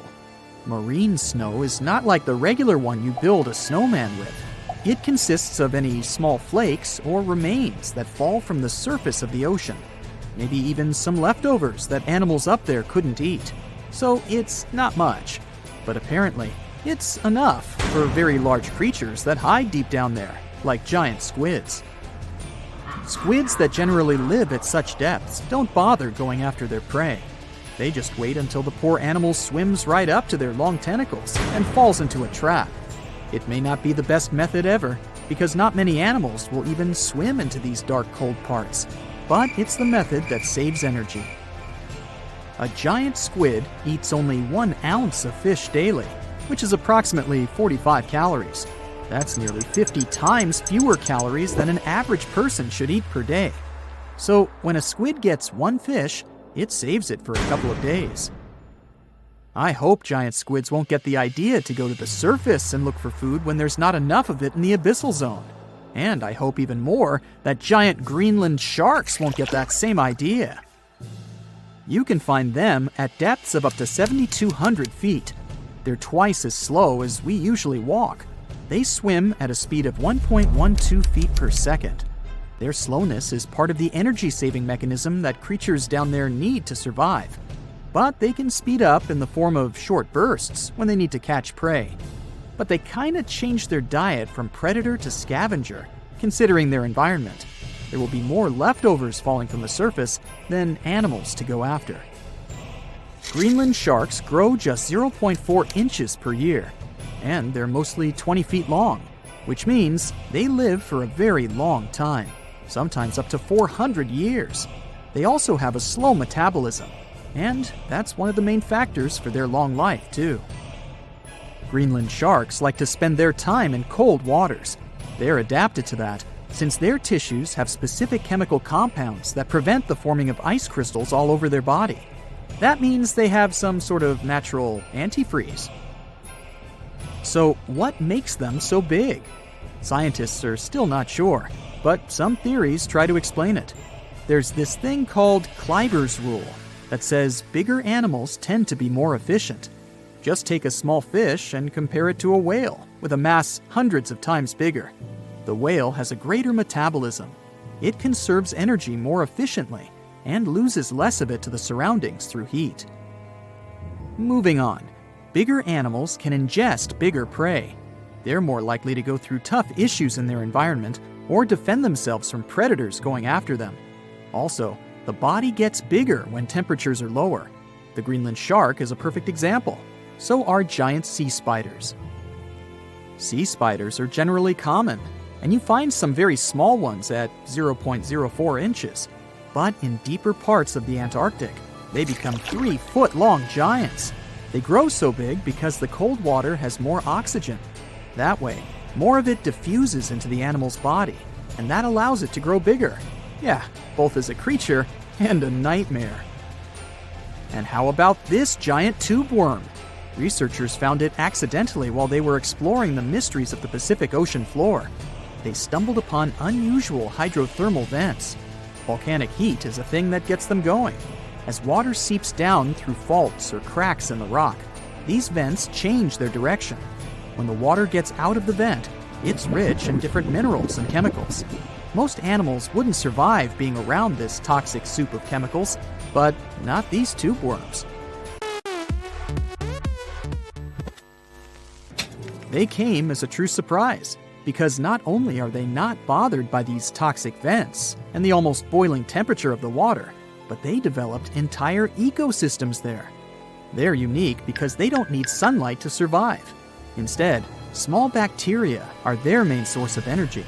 Marine snow is not like the regular one you build a snowman with. It consists of any small flakes or remains that fall from the surface of the ocean. maybe even some leftovers that animals up there couldn't eat. So it's not much, but apparently it's enough for very large creatures that hide deep down there, like giant squids. Squids that generally live at such depths don't bother going after their prey. They just wait until the poor animal swims right up to their long tentacles and falls into a trap. It may not be the best method ever, because not many animals will even swim into these dark, cold parts, but it's the method that saves energy. A giant squid eats only 1 ounce of fish daily, which is approximately 45 calories. That's nearly 50 times fewer calories than an average person should eat per day. So when a squid gets 1 fish, it saves it for a couple of days. I hope giant squids won't get the idea to go to the surface and look for food when there's not enough of it in the abyssal zone. And I hope even more that giant Greenland sharks won't get that same idea. You can find them at depths of up to 7,200 feet. They're twice as slow as we usually walk. They swim at a speed of 1.12 feet per second. Their slowness is part of the energy-saving mechanism that creatures down there need to survive. But they can speed up in the form of short bursts when they need to catch prey. But they kinda change their diet from predator to scavenger, considering their environment. There will be more leftovers falling from the surface than animals to go after. Greenland sharks grow just 0.4 inches per year, and they're mostly 20 feet long, which means they live for a very long time, sometimes up to 400 years. They also have a slow metabolism, and that's one of the main factors for their long life, too. Greenland sharks like to spend their time in cold waters. They're adapted to that, since their tissues have specific chemical compounds that prevent the forming of ice crystals all over their body. That means they have some sort of natural antifreeze. So what makes them so big? Scientists are still not sure, but some theories try to explain it. There's this thing called Kleiber's rule that says bigger animals tend to be more efficient. Just take a small fish and compare it to a whale with a mass hundreds of times bigger. The whale has a greater metabolism. It conserves energy more efficiently and loses less of it to the surroundings through heat. Moving on, bigger animals can ingest bigger prey. They're more likely to go through tough issues in their environment or defend themselves from predators going after them. Also, the body gets bigger when temperatures are lower. The Greenland shark is a perfect example. So are giant sea spiders. Sea spiders are generally common, and you find some very small ones at 0.04 inches. But in deeper parts of the Antarctic, they become 3-foot-long giants. They grow so big because the cold water has more oxygen. That way, more of it diffuses into the animal's body, and that allows it to grow bigger. Yeah, both as a creature and a nightmare. And how about this giant tube worm? Researchers found it accidentally while they were exploring the mysteries of the Pacific Ocean floor. They stumbled upon unusual hydrothermal vents. Volcanic heat is a thing that gets them going. As water seeps down through faults or cracks in the rock, these vents change their direction. When the water gets out of the vent, it's rich in different minerals and chemicals. Most animals wouldn't survive being around this toxic soup of chemicals, but not these tube worms. They came as a true surprise, because not only are they not bothered by these toxic vents and the almost boiling temperature of the water, but they developed entire ecosystems there. They're unique because they don't need sunlight to survive. Instead, small bacteria are their main source of energy.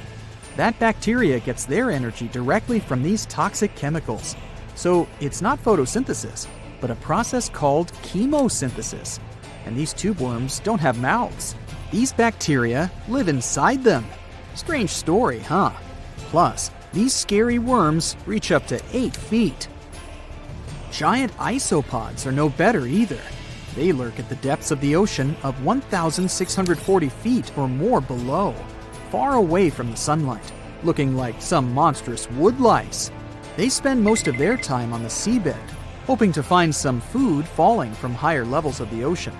That bacteria gets their energy directly from these toxic chemicals. So it's not photosynthesis, but a process called chemosynthesis. And these tube worms don't have mouths. These bacteria live inside them. Strange story, huh? Plus, these scary worms reach up to 8 feet. Giant isopods are no better either. They lurk at the depths of the ocean of 1,640 feet or more below, far away from the sunlight, looking like some monstrous wood lice. They spend most of their time on the seabed, hoping to find some food falling from higher levels of the ocean.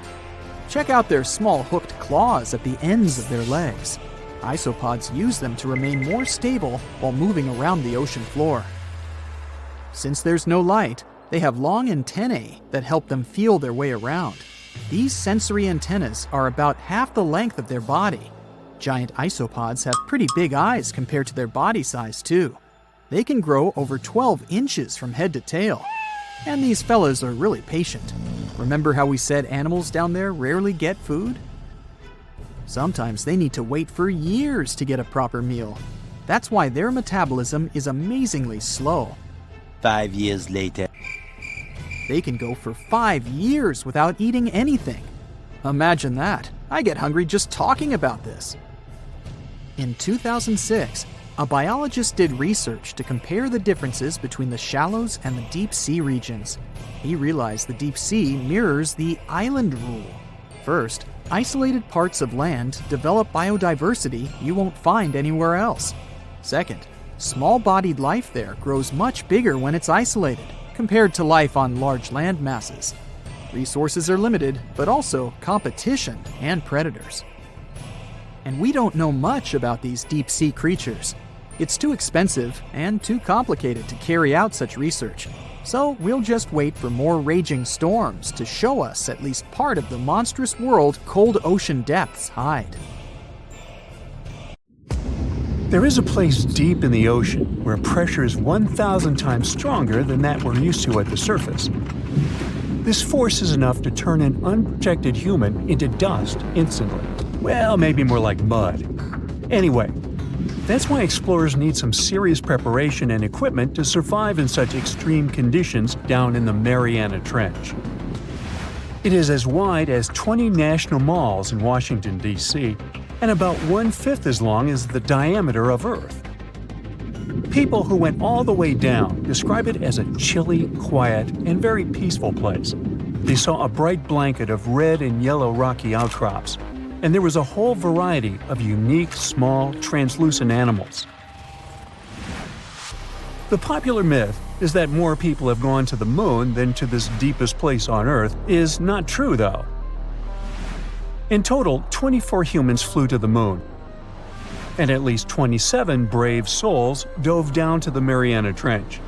Check out their small hooked claws at the ends of their legs. Isopods use them to remain more stable while moving around the ocean floor. Since there's no light, they have long antennae that help them feel their way around. These sensory antennas are about half the length of their body. Giant isopods have pretty big eyes compared to their body size too. They can grow over 12 inches from head to tail. And these fellas are really patient. Remember how we said animals down there rarely get food? Sometimes they need to wait for years to get a proper meal. That's why their metabolism is amazingly slow. 5 years later. They can go for 5 years without eating anything. Imagine that. I get hungry just talking about this. In 2006, a biologist did research to compare the differences between the shallows and the deep sea regions. He realized the deep sea mirrors the island rule. First, isolated parts of land develop biodiversity you won't find anywhere else. Second, small-bodied life there grows much bigger when it's isolated, compared to life on large land masses. Resources are limited, but also competition and predators. And we don't know much about these deep-sea creatures. It's too expensive and too complicated to carry out such research, so we'll just wait for more raging storms to show us at least part of the monstrous world cold ocean depths hide. There is a place deep in the ocean where pressure is 1,000 times stronger than that we're used to at the surface. This force is enough to turn an unprotected human into dust instantly. Well, maybe more like mud. Anyway, that's why explorers need some serious preparation and equipment to survive in such extreme conditions down in the Mariana Trench. It is as wide as 20 national malls in Washington, D.C., and about 1/5 as long as the diameter of Earth. People who went all the way down describe it as a chilly, quiet, and very peaceful place. They saw a bright blanket of red and yellow rocky outcrops, and there was a whole variety of unique, small, translucent animals. The popular myth is that more people have gone to the moon than to this deepest place on Earth is not true, though. In total, 24 humans flew to the moon, and at least 27 brave souls dove down to the Mariana Trench.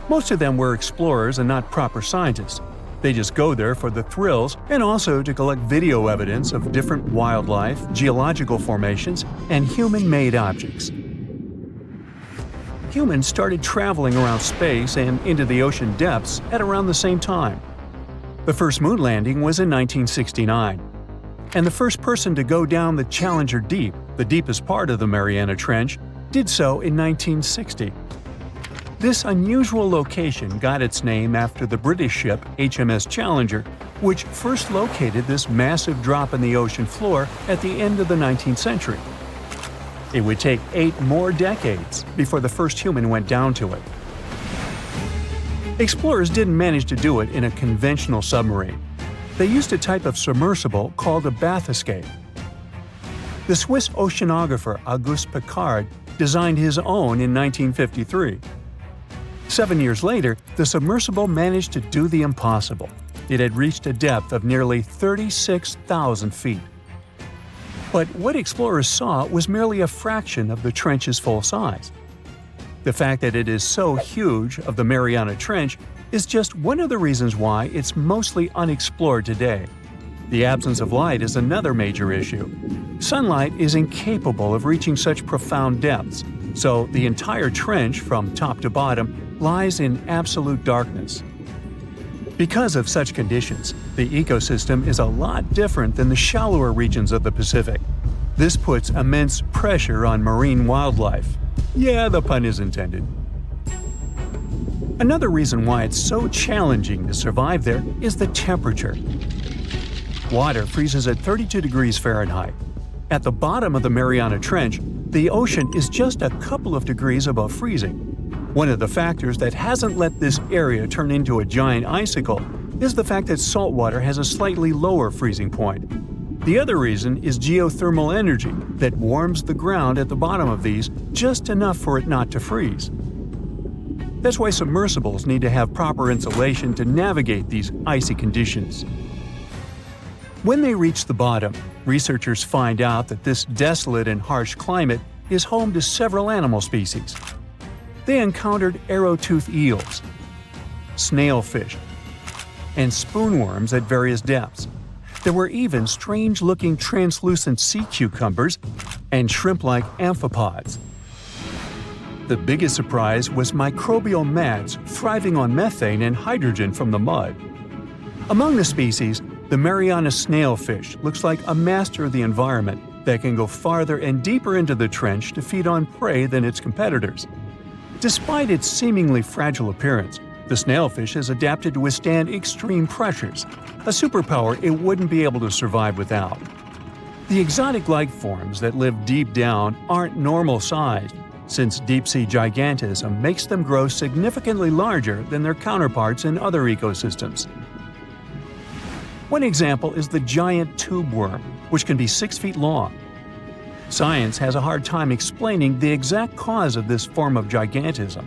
Most of them were explorers and not proper scientists. They just go there for the thrills and also to collect video evidence of different wildlife, geological formations, and human-made objects. Humans started traveling around space and into the ocean depths at around the same time. The first moon landing was in 1969, and the first person to go down the Challenger Deep, the deepest part of the Mariana Trench, did so in 1960. This unusual location got its name after the British ship HMS Challenger, which first located this massive drop in the ocean floor at the end of the 19th century. It would take 8 more decades before the first human went down to it. Explorers didn't manage to do it in a conventional submarine. They used a type of submersible called a bathyscaphe. The Swiss oceanographer Auguste Piccard designed his own in 1953. 7 years later, the submersible managed to do the impossible. It had reached a depth of nearly 36,000 feet. But what explorers saw was merely a fraction of the trench's full size. The fact that it is so huge of the Mariana Trench is just one of the reasons why it's mostly unexplored today. The absence of light is another major issue. Sunlight is incapable of reaching such profound depths, so the entire trench, from top to bottom, lies in absolute darkness. Because of such conditions, the ecosystem is a lot different than the shallower regions of the Pacific. This puts immense pressure on marine wildlife. Yeah, the pun is intended. Another reason why it's so challenging to survive there is the temperature. Water freezes at 32 degrees Fahrenheit. At the bottom of the Mariana Trench, the ocean is just a couple of degrees above freezing. One of the factors that hasn't let this area turn into a giant icicle is the fact that salt water has a slightly lower freezing point. The other reason is geothermal energy that warms the ground at the bottom of these just enough for it not to freeze. That's why submersibles need to have proper insulation to navigate these icy conditions. When they reach the bottom, researchers find out that this desolate and harsh climate is home to several animal species. they encountered arrow-tooth eels, snailfish, and spoonworms at various depths. There were even strange-looking translucent sea cucumbers and shrimp-like amphipods. The biggest surprise was microbial mats thriving on methane and hydrogen from the mud. Among the species, the Mariana snailfish looks like a master of the environment that can go farther and deeper into the trench to feed on prey than its competitors. Despite its seemingly fragile appearance, the snailfish has adapted to withstand extreme pressures, a superpower it wouldn't be able to survive without. The exotic life forms that live deep down aren't normal-sized, since deep-sea gigantism makes them grow significantly larger than their counterparts in other ecosystems. One example is the giant tube worm, which can be 6 feet long. Science has a hard time explaining the exact cause of this form of gigantism.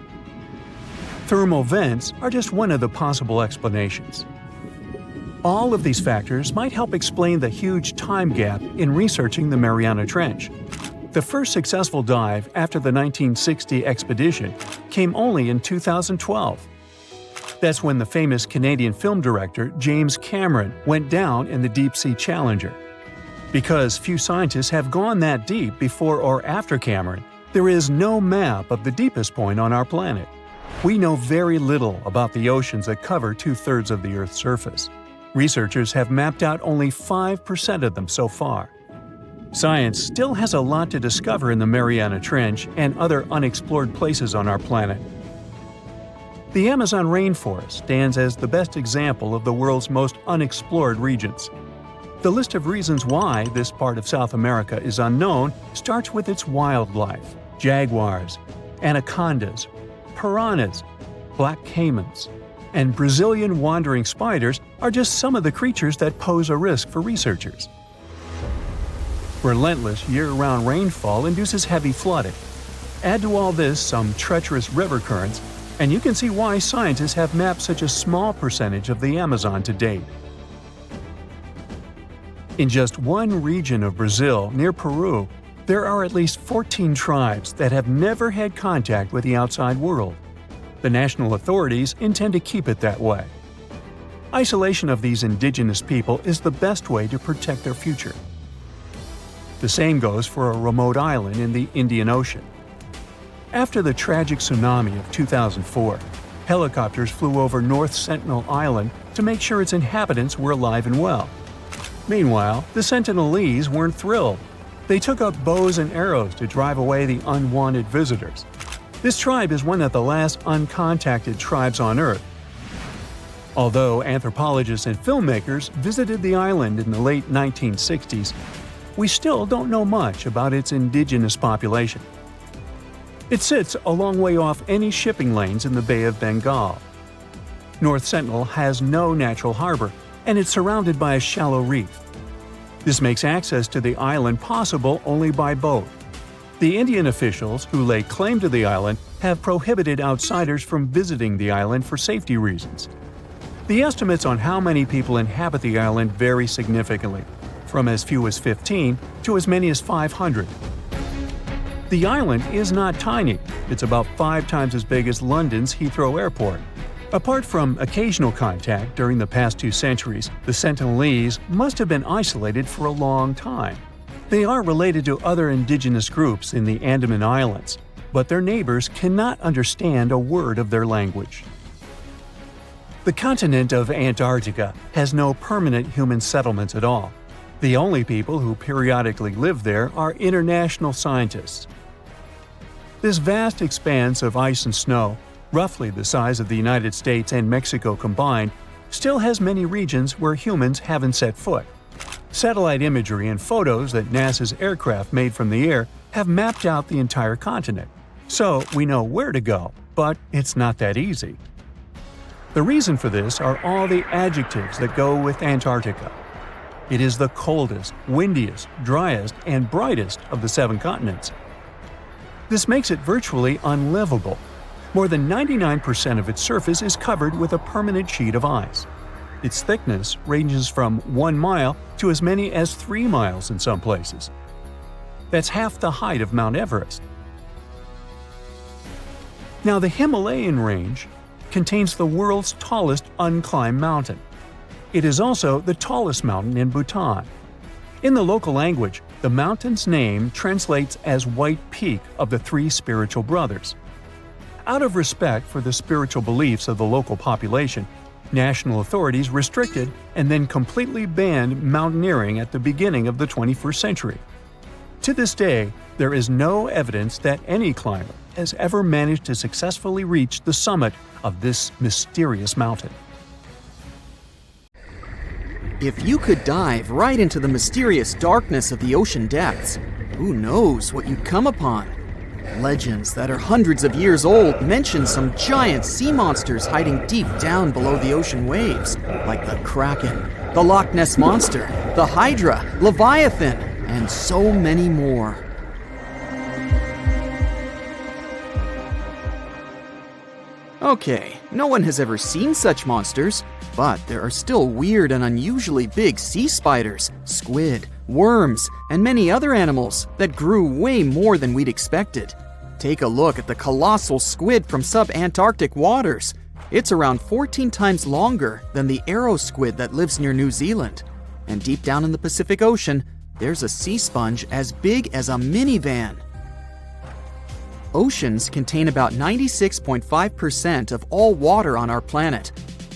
Thermal vents are just one of the possible explanations. All of these factors might help explain the huge time gap in researching the Mariana Trench. The first successful dive after the 1960 expedition came only in 2012. That's when the famous Canadian film director James Cameron went down in the Deep-Sea Challenger. Because few scientists have gone that deep before or after Cameron, there is no map of the deepest point on our planet. We know very little about the oceans that cover 2/3 of the Earth's surface. Researchers have mapped out only 5% of them so far. Science still has a lot to discover in the Mariana Trench and other unexplored places on our planet. The Amazon rainforest stands as the best example of the world's most unexplored regions. The list of reasons why this part of South America is unknown starts with its wildlife. Jaguars, anacondas, piranhas, black caimans, and Brazilian wandering spiders are just some of the creatures that pose a risk for researchers. Relentless year-round rainfall induces heavy flooding. Add to all this some treacherous river currents, and you can see why scientists have mapped such a small percentage of the Amazon to date. In just one region of Brazil, near Peru, there are at least 14 tribes that have never had contact with the outside world. The national authorities intend to keep it that way. Isolation of these indigenous people is the best way to protect their future. The same goes for a remote island in the Indian Ocean. After the tragic tsunami of 2004, helicopters flew over North Sentinel Island to make sure its inhabitants were alive and well. Meanwhile, the Sentinelese weren't thrilled. They took up bows and arrows to drive away the unwanted visitors. This tribe is one of the last uncontacted tribes on Earth. Although anthropologists and filmmakers visited the island in the late 1960s, we still don't know much about its indigenous population. It sits a long way off any shipping lanes in the Bay of Bengal. North Sentinel has no natural harbor, and it's surrounded by a shallow reef. This makes access to the island possible only by boat. The Indian officials who lay claim to the island have prohibited outsiders from visiting the island for safety reasons. The estimates on how many people inhabit the island vary significantly, from as few as 15 to as many as 500. The island is not tiny. It's about 5 times as big as London's Heathrow Airport. Apart from occasional contact during the past 2 centuries, the Sentinelese must have been isolated for a long time. They are related to other indigenous groups in the Andaman Islands, but their neighbors cannot understand a word of their language. The continent of Antarctica has no permanent human settlements at all. The only people who periodically live there are international scientists. This vast expanse of ice and snow, roughly the size of the United States and Mexico combined, still has many regions where humans haven't set foot. Satellite imagery and photos that NASA's aircraft made from the air have mapped out the entire continent. So we know where to go, but it's not that easy. The reason for this are all the adjectives that go with Antarctica. It is the coldest, windiest, driest, and brightest of the 7 continents. This makes it virtually unlivable. More than 99% of its surface is covered with a permanent sheet of ice. Its thickness ranges from 1 mile to as many as 3 miles in some places. That's half the height of Mount Everest. Now, the Himalayan range contains the world's tallest unclimbed mountain. It is also the tallest mountain in Bhutan. In the local language, the mountain's name translates as White Peak of the Three Spiritual Brothers. Out of respect for the spiritual beliefs of the local population, national authorities restricted and then completely banned mountaineering at the beginning of the 21st century. To this day, there is no evidence that any climber has ever managed to successfully reach the summit of this mysterious mountain. If you could dive right into the mysterious darkness of the ocean depths, who knows what you'd come upon? Legends that are hundreds of years old mention some giant sea monsters hiding deep down below the ocean waves, like the Kraken, the Loch Ness Monster, the Hydra, Leviathan, and so many more. Okay, no one has ever seen such monsters, but there are still weird and unusually big sea spiders, squid, worms, and many other animals that grew way more than we'd expected. Take a look at the colossal squid from sub-Antarctic waters. It's around 14 times longer than the arrow squid that lives near New Zealand. And deep down in the Pacific Ocean, there's a sea sponge as big as a minivan. Oceans contain about 96.5% of all water on our planet.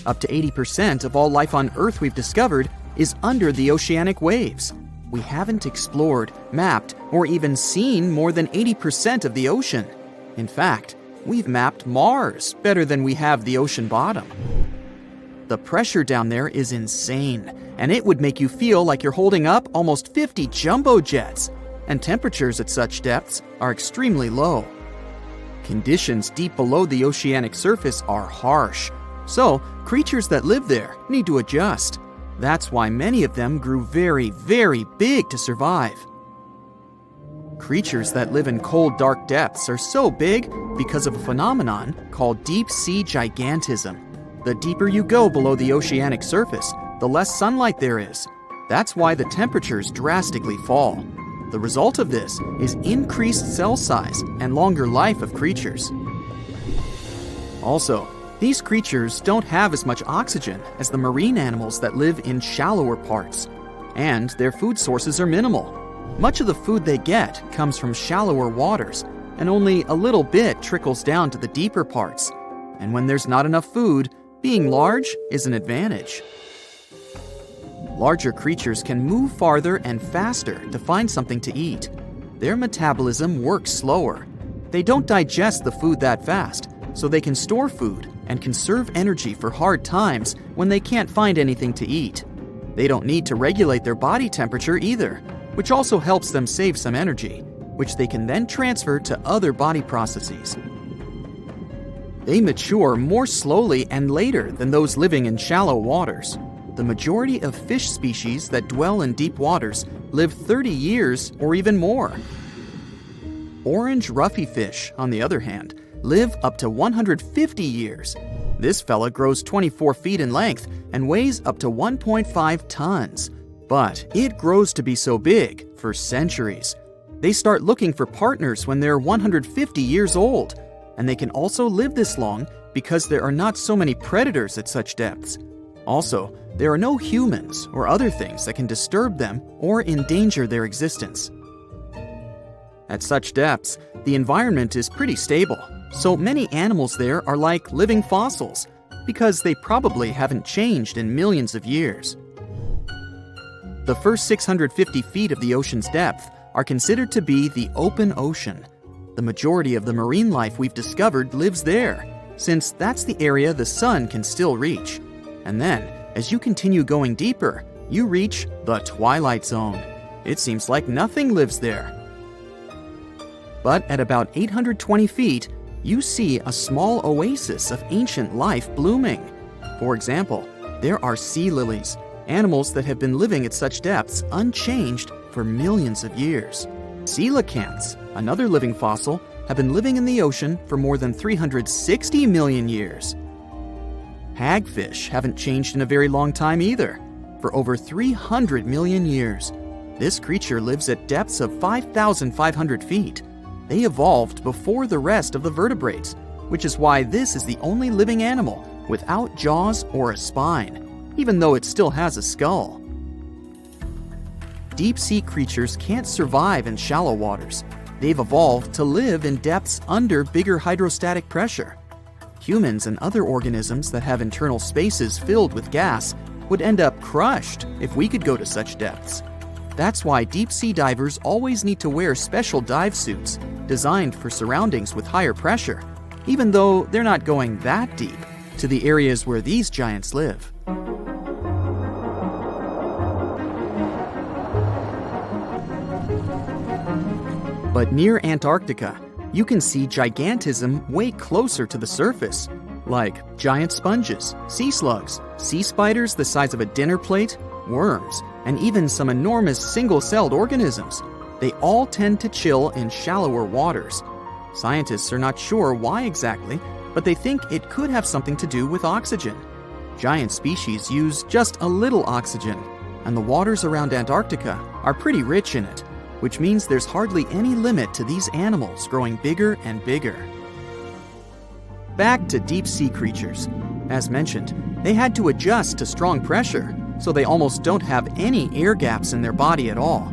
Up to 80% of all life on Earth we've discovered is under the oceanic waves. We haven't explored, mapped, or even seen more than 80% of the ocean. In fact, we've mapped Mars better than we have the ocean bottom. The pressure down there is insane, and it would make you feel like you're holding up almost 50 jumbo jets. And temperatures at such depths are extremely low. Conditions deep below the oceanic surface are harsh, so creatures that live there need to adjust. That's why many of them grew very, very big to survive. Creatures that live in cold, dark depths are so big because of a phenomenon called deep sea gigantism. The deeper you go below the oceanic surface, the less sunlight there is. That's why the temperatures drastically fall. The result of this is increased cell size and longer life of creatures. Also, these creatures don't have as much oxygen as the marine animals that live in shallower parts, and their food sources are minimal. Much of the food they get comes from shallower waters, and only a little bit trickles down to the deeper parts. And when there's not enough food, being large is an advantage. Larger creatures can move farther and faster to find something to eat. Their metabolism works slower. They don't digest the food that fast, so they can store food and conserve energy for hard times when they can't find anything to eat. They don't need to regulate their body temperature either, which also helps them save some energy, which they can then transfer to other body processes. They mature more slowly and later than those living in shallow waters. The majority of fish species that dwell in deep waters live 30 years or even more. Orange roughy fish, on the other hand, live up to 150 years. This fella grows 24 feet in length and weighs up to 1.5 tons. But it grows to be so big for centuries. They start looking for partners when they're 150 years old, and they can also live this long because there are not so many predators at such depths. Also, there are no humans or other things that can disturb them or endanger their existence. At such depths, the environment is pretty stable, so many animals there are like living fossils, because they probably haven't changed in millions of years. The first 650 feet of the ocean's depth are considered to be the open ocean. The majority of the marine life we've discovered lives there, since that's the area the sun can still reach. And then, as you continue going deeper, you reach the twilight zone. It seems like nothing lives there. But at about 820 feet, you see a small oasis of ancient life blooming. For example, there are sea lilies, animals that have been living at such depths unchanged for millions of years. Coelacanths, another living fossil, have been living in the ocean for more than 360 million years. Hagfish haven't changed in a very long time either, for over 300 million years. This creature lives at depths of 5,500 feet. They evolved before the rest of the vertebrates, which is why this is the only living animal without jaws or a spine, even though it still has a skull. Deep-sea creatures can't survive in shallow waters. They've evolved to live in depths under bigger hydrostatic pressure. Humans and other organisms that have internal spaces filled with gas would end up crushed if we could go to such depths. That's why deep-sea divers always need to wear special dive suits designed for surroundings with higher pressure, even though they're not going that deep to the areas where these giants live. But near Antarctica, you can see gigantism way closer to the surface, like giant sponges, sea slugs, sea spiders the size of a dinner plate, worms, and even some enormous single-celled organisms. They all tend to chill in shallower waters. Scientists are not sure why exactly, but they think it could have something to do with oxygen. Giant species use just a little oxygen, and the waters around Antarctica are pretty rich in it, which means there's hardly any limit to these animals growing bigger and bigger. Back to deep-sea creatures. As mentioned, they had to adjust to strong pressure, so they almost don't have any air gaps in their body at all.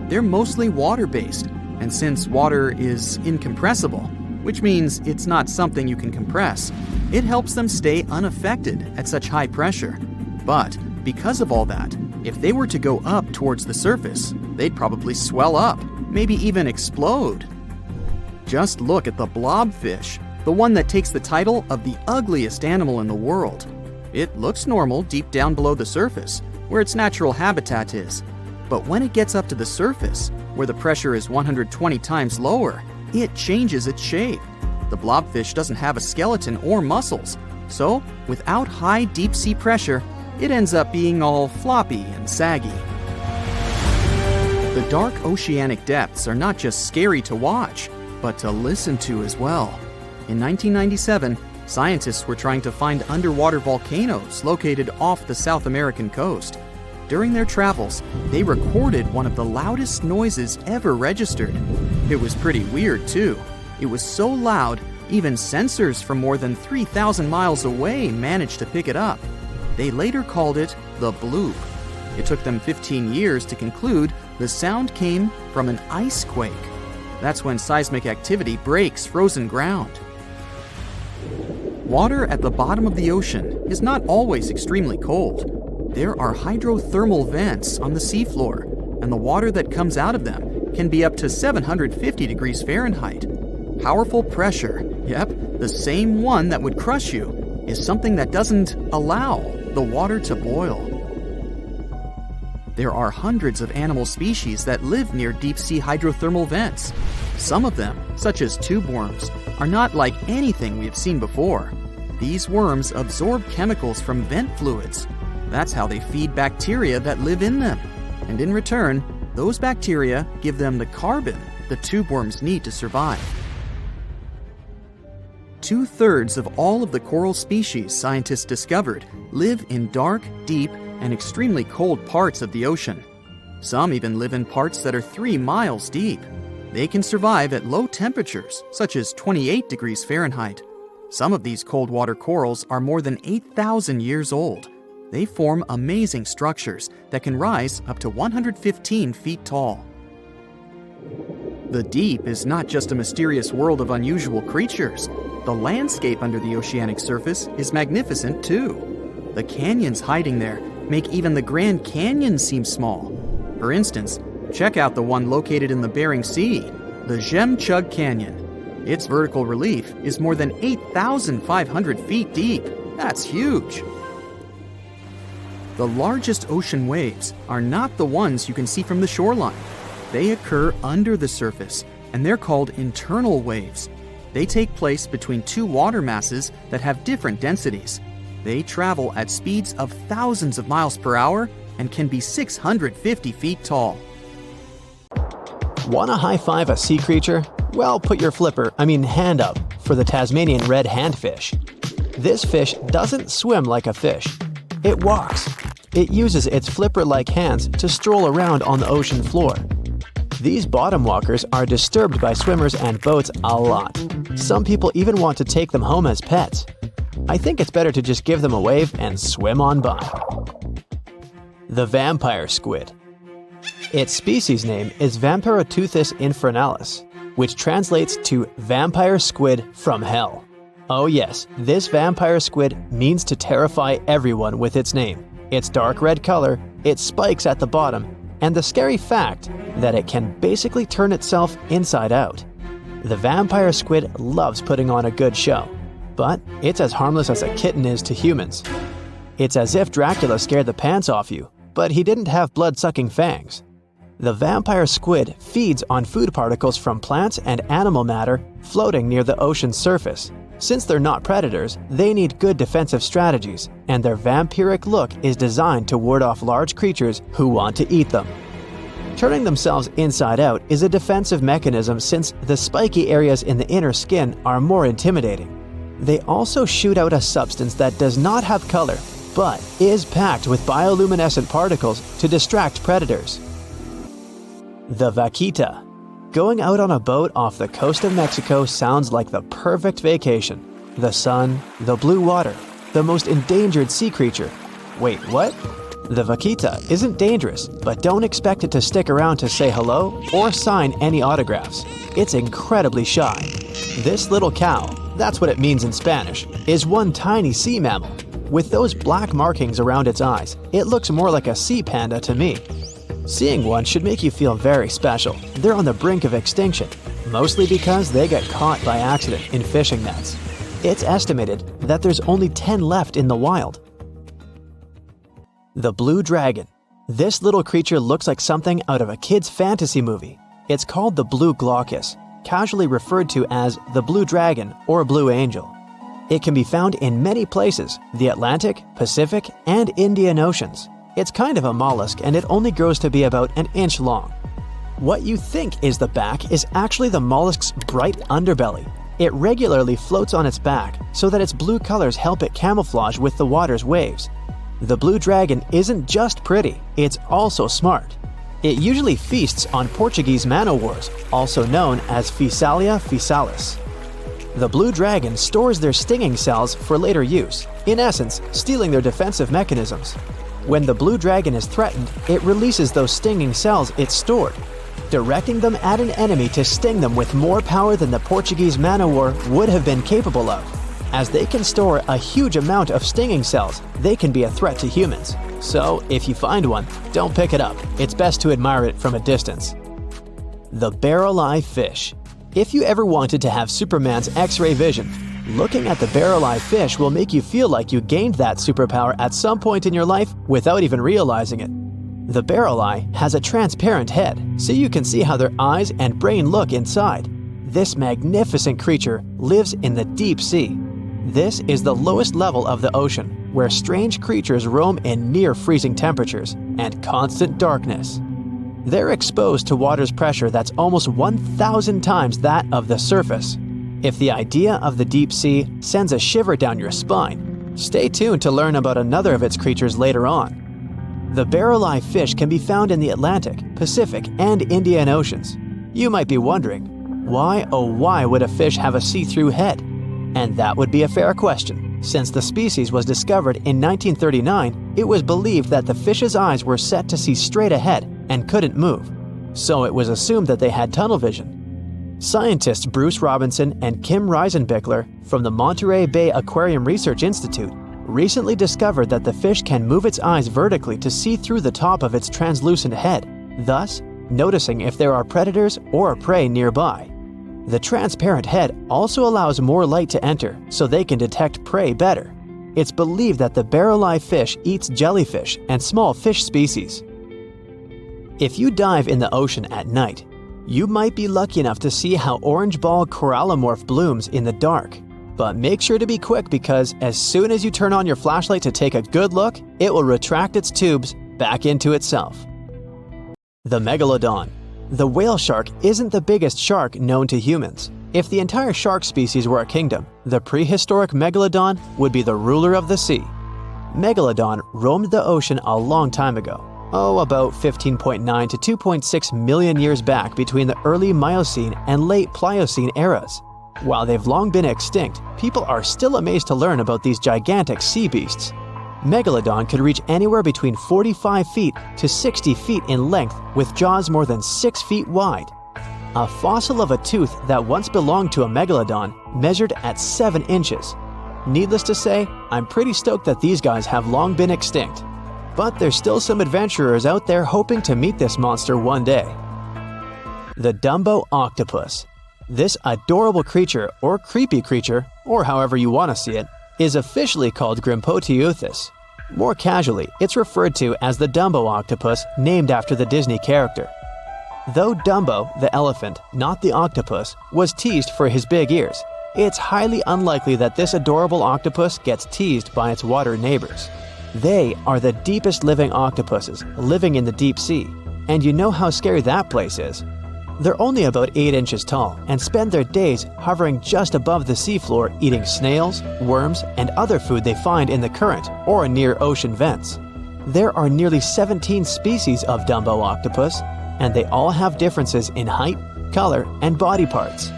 They're mostly water-based, and since water is incompressible, which means it's not something you can compress, it helps them stay unaffected at such high pressure. But because of all that, if they were to go up towards the surface, they'd probably swell up, maybe even explode. Just look at the blobfish, the one that takes the title of the ugliest animal in the world. It looks normal deep down below the surface, where its natural habitat is. But when it gets up to the surface, where the pressure is 120 times lower, it changes its shape. The blobfish doesn't have a skeleton or muscles, so without high deep-sea pressure, it ends up being all floppy and saggy. The dark oceanic depths are not just scary to watch, but to listen to as well. In 1997, scientists were trying to find underwater volcanoes located off the South American coast. During their travels, they recorded one of the loudest noises ever registered. It was pretty weird, too. It was so loud, even sensors from more than 3,000 miles away managed to pick it up. They later called it the bloop. It took them 15 years to conclude the sound came from an ice quake. That's when seismic activity breaks frozen ground. Water at the bottom of the ocean is not always extremely cold. There are hydrothermal vents on the seafloor, and the water that comes out of them can be up to 750 degrees Fahrenheit. Powerful pressure, yep, the same one that would crush you, is something that doesn't allow the water to boil. There are hundreds of animal species that live near deep-sea hydrothermal vents. Some of them, such as tube worms, are not like anything we've seen before. These worms absorb chemicals from vent fluids. That's how they feed bacteria that live in them. And in return, those bacteria give them the carbon the tube worms need to survive. 2/3 of all of the coral species scientists discovered live in dark, deep, and extremely cold parts of the ocean. Some even live in parts that are 3 miles deep. They can survive at low temperatures, such as 28 degrees Fahrenheit. Some of these cold water corals are more than 8,000 years old. They form amazing structures that can rise up to 115 feet tall. The deep is not just a mysterious world of unusual creatures. The landscape under the oceanic surface is magnificent too. The canyons hiding there make even the Grand Canyon seem small. For instance, check out the one located in the Bering Sea, the Jemchug Canyon. Its vertical relief is more than 8,500 feet deep. That's huge. The largest ocean waves are not the ones you can see from the shoreline. They occur under the surface, and they're called internal waves. They take place between two water masses that have different densities. They travel at speeds of thousands of miles per hour and can be 650 feet tall. Want to high-five a sea creature? Well, put your hand up for the Tasmanian red handfish. This fish doesn't swim like a fish. It walks. It uses its flipper-like hands to stroll around on the ocean floor. These bottom walkers are disturbed by swimmers and boats a lot. Some people even want to take them home as pets. I think it's better to just give them a wave and swim on by. The vampire squid. Its species name is Vampiroteuthis infernalis, which translates to vampire squid from hell. Oh yes, this vampire squid means to terrify everyone with its name, its dark red color, its spikes at the bottom, and the scary fact that it can basically turn itself inside out. The vampire squid loves putting on a good show, but it's as harmless as a kitten is to humans. It's as if Dracula scared the pants off you, but he didn't have blood-sucking fangs. The vampire squid feeds on food particles from plants and animal matter floating near the ocean's surface. Since they're not predators, they need good defensive strategies, and their vampiric look is designed to ward off large creatures who want to eat them. Turning themselves inside out is a defensive mechanism since the spiky areas in the inner skin are more intimidating. They also shoot out a substance that does not have color, but is packed with bioluminescent particles to distract predators. The vaquita. Going out on a boat off the coast of Mexico sounds like the perfect vacation. The sun, the blue water, the most endangered sea creature. Wait, what? The vaquita isn't dangerous, but don't expect it to stick around to say hello or sign any autographs. It's incredibly shy. This little cow, that's what it means in Spanish, is one tiny sea mammal. With those black markings around its eyes, it looks more like a sea panda to me. Seeing one should make you feel very special. They're on the brink of extinction, mostly because they got caught by accident in fishing nets. It's estimated that there's only 10 left in the wild. The blue dragon. This little creature looks like something out of a kid's fantasy movie. It's called the blue glaucus, casually referred to as the blue dragon or blue angel. It can be found in many places, the Atlantic, Pacific, and Indian Oceans. It's kind of a mollusk and it only grows to be about an inch long. What you think is the back is actually the mollusk's bright underbelly. It regularly floats on its back so that its blue colors help it camouflage with the water's waves. The blue dragon isn't just pretty, it's also smart. It usually feasts on Portuguese man-o'-wars, also known as Physalia physalis. The blue dragon stores their stinging cells for later use, in essence, stealing their defensive mechanisms. When the blue dragon is threatened, it releases those stinging cells it stored, directing them at an enemy to sting them with more power than the Portuguese man-o'-war would have been capable of. As they can store a huge amount of stinging cells, they can be a threat to humans. So, if you find one, don't pick it up. It's best to admire it from a distance. The barrel-eye fish. If you ever wanted to have Superman's X-ray vision, looking at the barrel-eye fish will make you feel like you gained that superpower at some point in your life without even realizing it. The barrel eye has a transparent head, so you can see how their eyes and brain look inside. This magnificent creature lives in the deep sea. This is the lowest level of the ocean, where strange creatures roam in near-freezing temperatures and constant darkness. They're exposed to water's pressure that's almost 1,000 times that of the surface. If the idea of the deep sea sends a shiver down your spine, stay tuned to learn about another of its creatures later on. The barrel-eye fish can be found in the Atlantic, Pacific, and Indian Oceans. You might be wondering, why oh why would a fish have a see-through head? And that would be a fair question. Since the species was discovered in 1939, it was believed that the fish's eyes were set to see straight ahead and couldn't move. So it was assumed that they had tunnel vision. Scientists Bruce Robinson and Kim Reisenbichler from the Monterey Bay Aquarium Research Institute recently discovered that the fish can move its eyes vertically to see through the top of its translucent head, thus noticing if there are predators or prey nearby. The transparent head also allows more light to enter so they can detect prey better. It's believed that the barrel-eye fish eats jellyfish and small fish species. If you dive in the ocean at night, you might be lucky enough to see how orange ball corallomorph blooms in the dark. But make sure to be quick because as soon as you turn on your flashlight to take a good look, it will retract its tubes back into itself. The megalodon. The whale shark isn't the biggest shark known to humans. If the entire shark species were a kingdom, the prehistoric megalodon would be the ruler of the sea. Megalodon roamed the ocean a long time ago. about 15.9 to 2.6 million years back between the early Miocene and late Pliocene eras. While they've long been extinct, people are still amazed to learn about these gigantic sea beasts. Megalodon could reach anywhere between 45 feet to 60 feet in length with jaws more than 6 feet wide. A fossil of a tooth that once belonged to a megalodon measured at 7 inches. Needless to say, I'm pretty stoked that these guys have long been extinct. But there's still some adventurers out there hoping to meet this monster one day. The Dumbo Octopus. This adorable creature, or creepy creature, or however you want to see it, is officially called Grimpoteuthis. More casually, it's referred to as the Dumbo octopus, named after the Disney character. Though Dumbo, the elephant, not the octopus, was teased for his big ears, it's highly unlikely that this adorable octopus gets teased by its water neighbors. They are the deepest living octopuses, living in the deep sea, and you know how scary that place is. They're only about 8 inches tall and spend their days hovering just above the seafloor eating snails, worms, and other food they find in the current or near ocean vents. There are nearly 17 species of Dumbo octopus, and they all have differences in height, color, and body parts.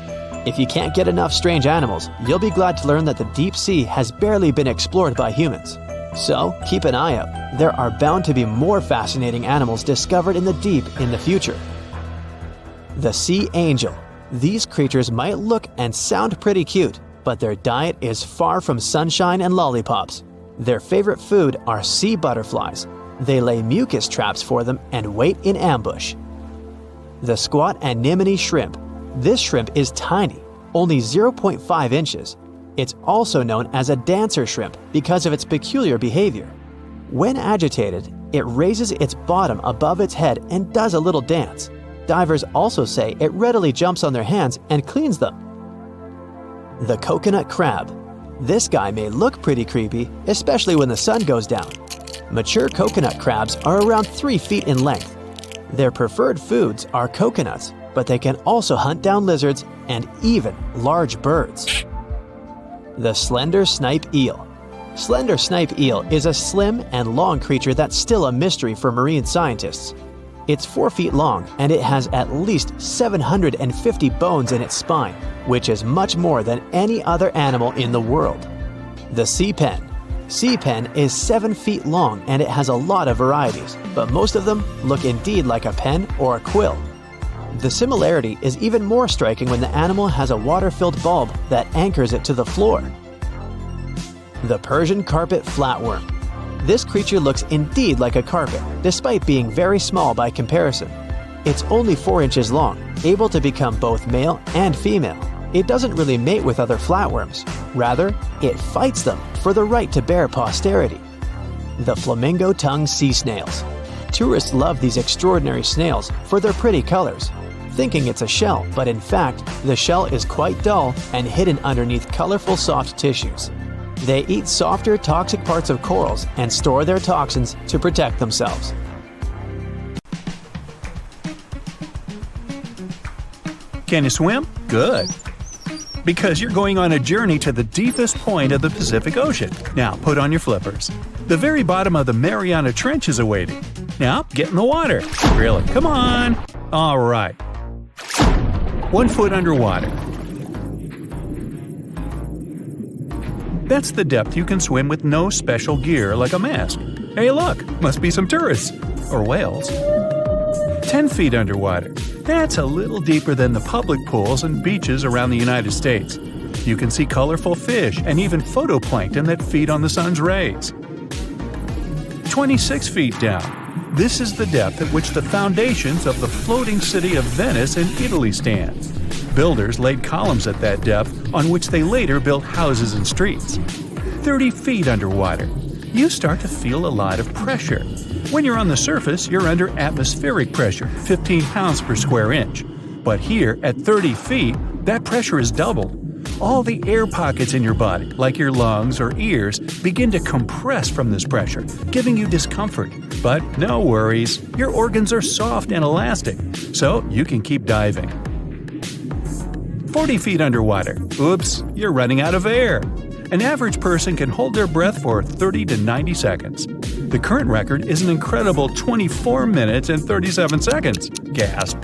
If you can't get enough strange animals, you'll be glad to learn that the deep sea has barely been explored by humans. So keep an eye out. There are bound to be more fascinating animals discovered in the deep in the future. The Sea Angel. These creatures might look and sound pretty cute, but their diet is far from sunshine and lollipops. Their favorite food are sea butterflies. They lay mucus traps for them and wait in ambush. The Squat Anemone Shrimp. This shrimp is tiny, only 0.5 inches. It's also known as a dancer shrimp because of its peculiar behavior. When agitated, it raises its bottom above its head and does a little dance. Divers also say it readily jumps on their hands and cleans them. The Coconut Crab. This guy may look pretty creepy, especially when the sun goes down. Mature coconut crabs are around 3 feet in length. Their preferred foods are coconuts, but they can also hunt down lizards and even large birds. The Slender Snipe Eel. Slender Snipe Eel is a slim and long creature that's still a mystery for marine scientists. It's 4 feet long and it has at least 750 bones in its spine, which is much more than any other animal in the world. The Sea Pen. Sea Pen is 7 feet long and it has a lot of varieties, but most of them look indeed like a pen or a quill. The similarity is even more striking when the animal has a water-filled bulb that anchors it to the floor. The Persian Carpet Flatworm. This creature looks indeed like a carpet, despite being very small by comparison. It's only 4 inches long, able to become both male and female. It doesn't really mate with other flatworms. Rather, it fights them for the right to bear posterity. The Flamingo-tongued Sea Snails. Tourists love these extraordinary snails for their pretty colors, thinking it's a shell, but in fact, the shell is quite dull and hidden underneath colorful soft tissues. They eat softer, toxic parts of corals and store their toxins to protect themselves. Can you swim? Good. Because you're going on a journey to the deepest point of the Pacific Ocean. Now put on your flippers. The very bottom of the Mariana Trench is awaiting. Now get in the water. Really, come on. All right. 1 foot underwater. That's the depth you can swim with no special gear like a mask. Hey look, must be some tourists. Or whales. 10 feet underwater. That's a little deeper than the public pools and beaches around the United States. You can see colorful fish and even phytoplankton that feed on the sun's rays. 26 feet down. This is the depth at which the foundations of the floating city of Venice in Italy stand. Builders laid columns at that depth on which they later built houses and streets. 30 feet underwater. You start to feel a lot of pressure. When you're on the surface, you're under atmospheric pressure, 15 pounds per square inch. But here, at 30 feet, that pressure is doubled. All the air pockets in your body, like your lungs or ears, begin to compress from this pressure, giving you discomfort. But no worries, your organs are soft and elastic, so you can keep diving. 40 feet underwater. Oops, you're running out of air. An average person can hold their breath for 30 to 90 seconds. The current record is an incredible 24 minutes and 37 seconds. Gasp.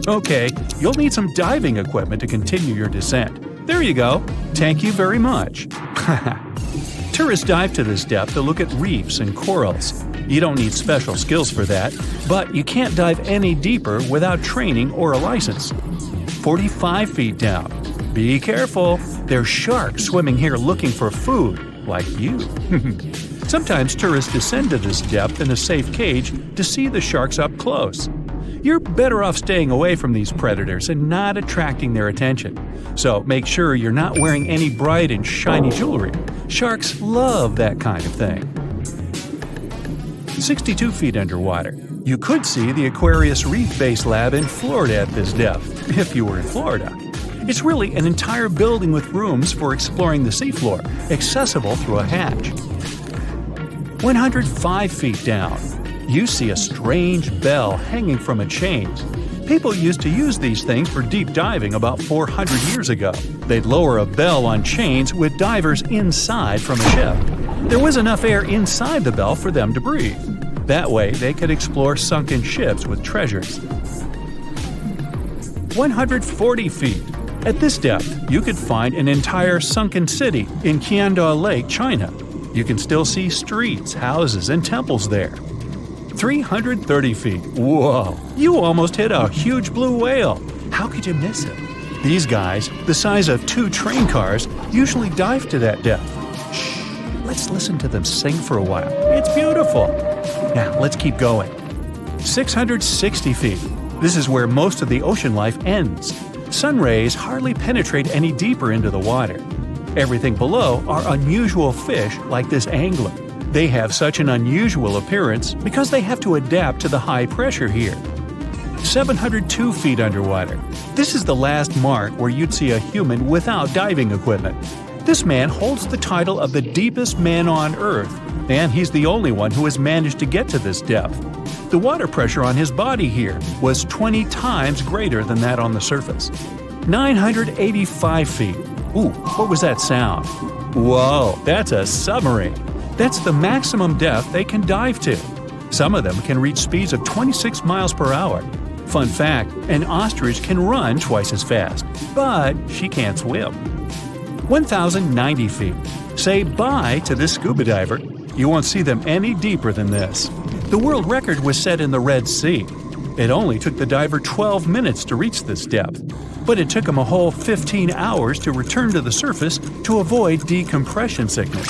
Okay, you'll need some diving equipment to continue your descent. There you go. Thank you very much. Tourists dive to this depth to look at reefs and corals. You don't need special skills for that, but you can't dive any deeper without training or a license. 45 feet down. Be careful, there's sharks swimming here looking for food, like you. Sometimes tourists descend to this depth in a safe cage to see the sharks up close. You're better off staying away from these predators and not attracting their attention. So make sure you're not wearing any bright and shiny jewelry. Sharks love that kind of thing. 62 feet underwater. You could see the Aquarius Reef Base Lab in Florida at this depth, if you were in Florida. It's really an entire building with rooms for exploring the seafloor, accessible through a hatch. 105 feet down. You see a strange bell hanging from a chain. People used to use these things for deep diving about 400 years ago. They'd lower a bell on chains with divers inside from a ship. There was enough air inside the bell for them to breathe. That way, they could explore sunken ships with treasures. 140 feet. At this depth, you could find an entire sunken city in Qianda Lake, China. You can still see streets, houses, and temples there. 330 feet. Whoa! You almost hit a huge blue whale. How could you miss it? These guys, the size of 2 train cars, usually dive to that depth. Shh! Let's listen to them sing for a while. It's beautiful. Now, let's keep going. 660 feet. This is where most of the ocean life ends. Sun rays hardly penetrate any deeper into the water. Everything below are unusual fish like this angler. They have such an unusual appearance because they have to adapt to the high pressure here. 702 feet underwater. This is the last mark where you'd see a human without diving equipment. This man holds the title of the deepest man on Earth, and he's the only one who has managed to get to this depth. The water pressure on his body here was 20 times greater than that on the surface. 985 feet. Ooh, what was that sound? Whoa, that's a submarine. That's the maximum depth they can dive to. Some of them can reach speeds of 26 miles per hour. Fun fact, an ostrich can run twice as fast, but she can't swim. 1,090 feet. Say bye to this scuba diver. You won't see them any deeper than this. The world record was set in the Red Sea. It only took the diver 12 minutes to reach this depth, but it took him a whole 15 hours to return to the surface to avoid decompression sickness.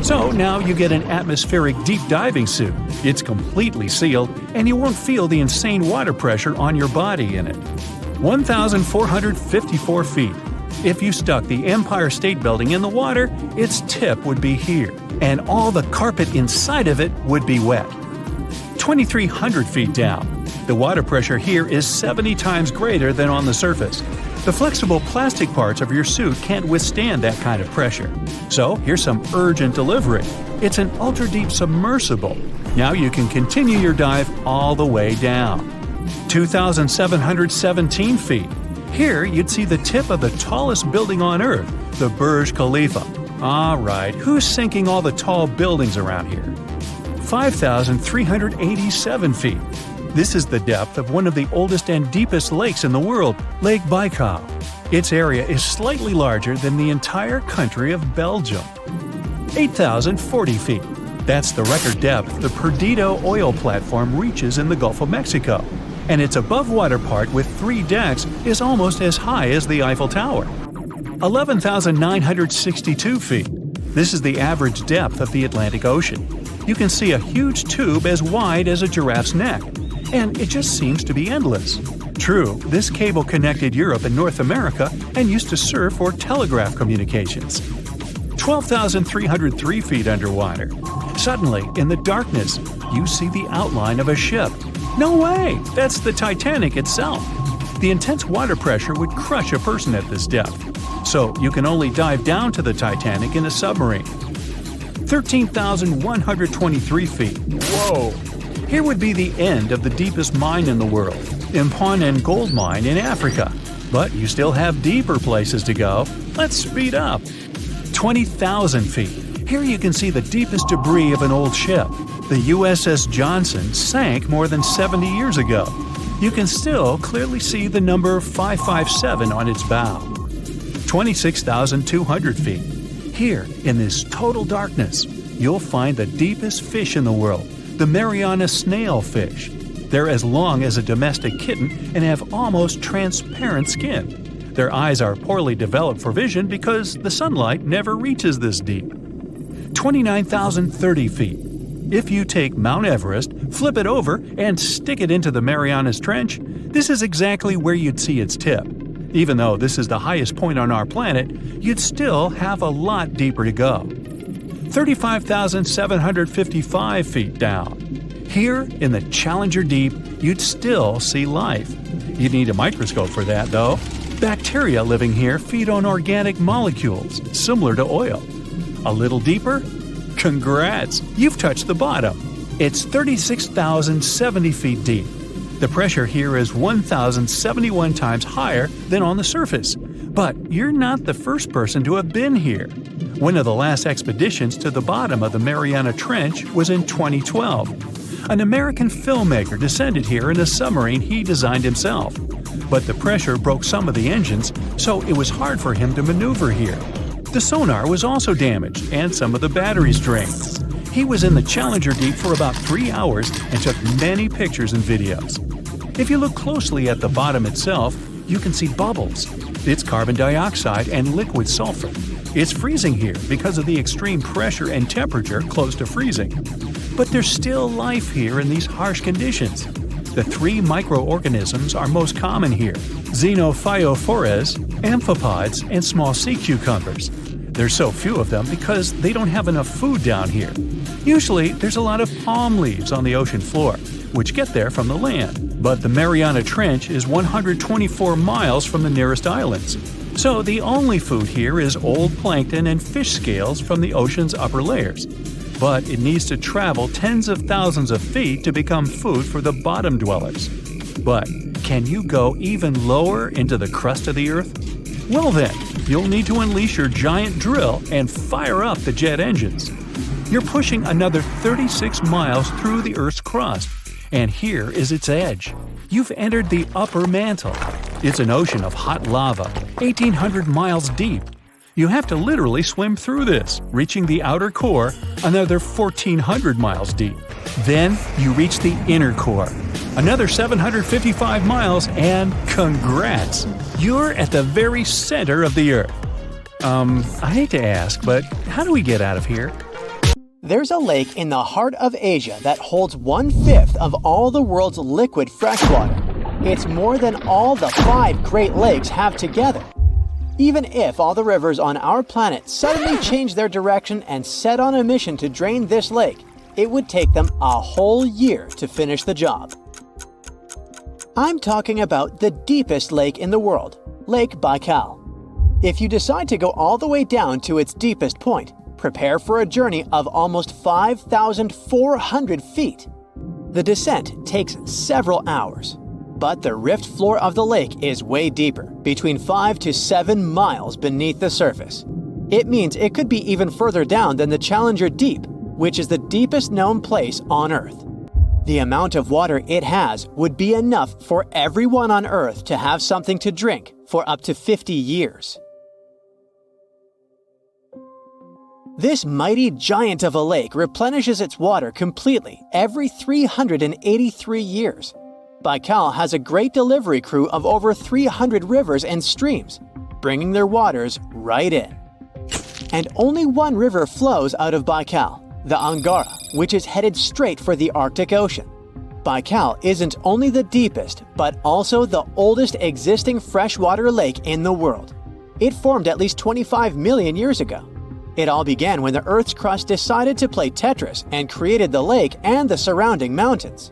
So now you get an atmospheric deep diving suit. It's completely sealed, and you won't feel the insane water pressure on your body in it. 1,454 feet. If you stuck the Empire State Building in the water, its tip would be here, and all the carpet inside of it would be wet. 2,300 feet down. The water pressure here is 70 times greater than on the surface. The flexible plastic parts of your suit can't withstand that kind of pressure. So here's some urgent delivery. It's an ultra-deep submersible. Now you can continue your dive all the way down. 2,717 feet. Here you'd see the tip of the tallest building on Earth, the Burj Khalifa. Alright, who's sinking all the tall buildings around here? 5,387 feet. This is the depth of one of the oldest and deepest lakes in the world, Lake Baikal. Its area is slightly larger than the entire country of Belgium. 8,040 feet. That's the record depth the Perdido oil platform reaches in the Gulf of Mexico, and its above-water part with 3 decks is almost as high as the Eiffel Tower. 11,962 feet. This is the average depth of the Atlantic Ocean. You can see a huge tube as wide as a giraffe's neck, and it just seems to be endless. True, this cable connected Europe and North America and used to serve for telegraph communications. 12,303 feet underwater. Suddenly, in the darkness, you see the outline of a ship. No way! That's the Titanic itself. The intense water pressure would crush a person at this depth, so you can only dive down to the Titanic in a submarine. 13,123 feet. Whoa! Here would be the end of the deepest mine in the world, Imponen Gold Mine in Africa. But you still have deeper places to go. Let's speed up. 20,000 feet. Here you can see the deepest debris of an old ship. The USS Johnson sank more than 70 years ago. You can still clearly see the number 557 on its bow. 26,200 feet. Here, in this total darkness, you'll find the deepest fish in the world, the Mariana snailfish. They're as long as a domestic kitten and have almost transparent skin. Their eyes are poorly developed for vision because the sunlight never reaches this deep. 29,030 feet. If you take Mount Everest, flip it over, and stick it into the Marianas Trench, this is exactly where you'd see its tip. Even though this is the highest point on our planet, you'd still have a lot deeper to go. 35,755 feet down. Here, in the Challenger Deep, you'd still see life. You'd need a microscope for that, though. Bacteria living here feed on organic molecules, similar to oil. A little deeper? Congrats! You've touched the bottom. It's 36,070 feet deep. The pressure here is 1,071 times higher than on the surface. But you're not the first person to have been here. One of the last expeditions to the bottom of the Mariana Trench was in 2012. An American filmmaker descended here in a submarine he designed himself. But the pressure broke some of the engines, so it was hard for him to maneuver here. The sonar was also damaged, and some of the batteries drained. He was in the Challenger Deep for about 3 hours and took many pictures and videos. If you look closely at the bottom itself, you can see bubbles. It's carbon dioxide and liquid sulfur. It's freezing here because of the extreme pressure and temperature close to freezing. But there's still life here in these harsh conditions. The 3 microorganisms are most common here: xenophyophores, amphipods, and small sea cucumbers. There's so few of them because they don't have enough food down here. Usually, there's a lot of palm leaves on the ocean floor, which get there from the land. But the Mariana Trench is 124 miles from the nearest islands. So the only food here is old plankton and fish scales from the ocean's upper layers. But it needs to travel tens of thousands of feet to become food for the bottom dwellers. But can you go even lower into the crust of the Earth? Well then, you'll need to unleash your giant drill and fire up the jet engines. You're pushing another 36 miles through the Earth's crust, and here is its edge. You've entered the upper mantle. It's an ocean of hot lava, 1,800 miles deep. You have to literally swim through this, reaching the outer core, another 1,400 miles deep. Then you reach the inner core, another 755 miles, and congrats! You're at the very center of the Earth. I hate to ask, but how do we get out of here? There's a lake in the heart of Asia that holds 1/5 of all the world's liquid freshwater. It's more than all the 5 Great Lakes have together. Even if all the rivers on our planet suddenly changed their direction and set on a mission to drain this lake, it would take them a whole year to finish the job. I'm talking about the deepest lake in the world, Lake Baikal. If you decide to go all the way down to its deepest point, prepare for a journey of almost 5,400 feet. The descent takes several hours. But the rift floor of the lake is way deeper, between 5 to 7 miles beneath the surface. It means it could be even further down than the Challenger Deep, which is the deepest known place on Earth. The amount of water it has would be enough for everyone on Earth to have something to drink for up to 50 years. This mighty giant of a lake replenishes its water completely every 383 years. Baikal has a great delivery crew of over 300 rivers and streams, bringing their waters right in. And only one river flows out of Baikal, the Angara, which is headed straight for the Arctic Ocean. Baikal isn't only the deepest, but also the oldest existing freshwater lake in the world. It formed at least 25 million years ago. It all began when the Earth's crust decided to play Tetris and created the lake and the surrounding mountains.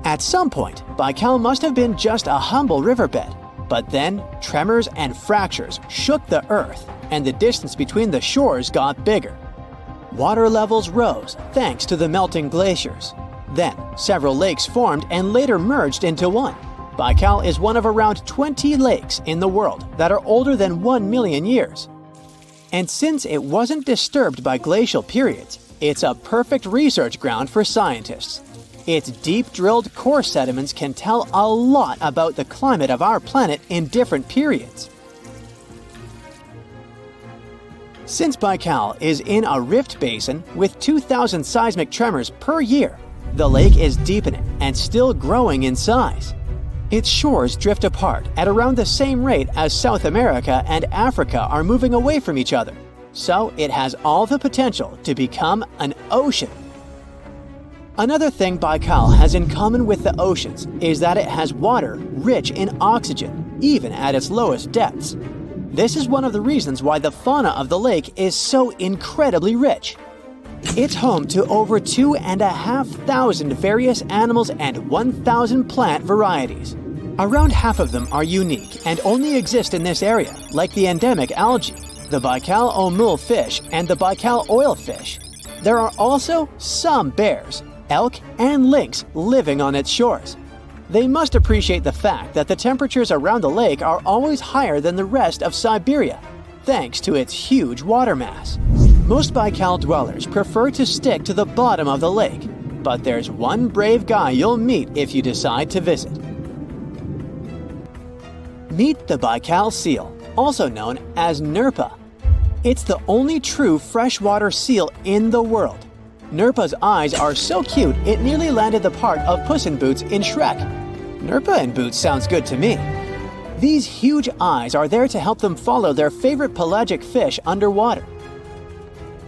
At some point, Baikal must have been just a humble riverbed, but then tremors and fractures shook the Earth, and the distance between the shores got bigger. Water levels rose thanks to the melting glaciers. Then, several lakes formed and later merged into one. Baikal is one of around 20 lakes in the world that are older than 1 million years. And since it wasn't disturbed by glacial periods, it's a perfect research ground for scientists. Its deep-drilled core sediments can tell a lot about the climate of our planet in different periods. Since Baikal is in a rift basin with 2,000 seismic tremors per year, the lake is deepening and still growing in size. Its shores drift apart at around the same rate as South America and Africa are moving away from each other, so it has all the potential to become an ocean. Another thing Baikal has in common with the oceans is that it has water rich in oxygen, even at its lowest depths. This is one of the reasons why the fauna of the lake is so incredibly rich. It's home to over 2,500 various animals and 1,000 plant varieties. Around half of them are unique and only exist in this area, like the endemic algae, the Baikal omul fish, and the Baikal oilfish. There are also some bears, elk, and lynx living on its shores. They must appreciate the fact that the temperatures around the lake are always higher than the rest of Siberia, thanks to its huge water mass. Most Baikal dwellers prefer to stick to the bottom of the lake, but there's one brave guy you'll meet if you decide to visit. Meet the Baikal seal, also known as Nerpa. It's the only true freshwater seal in the world. Nerpa's eyes are so cute it nearly landed the part of Puss in Boots in Shrek. Nerpa in Boots sounds good to me. These huge eyes are there to help them follow their favorite pelagic fish underwater.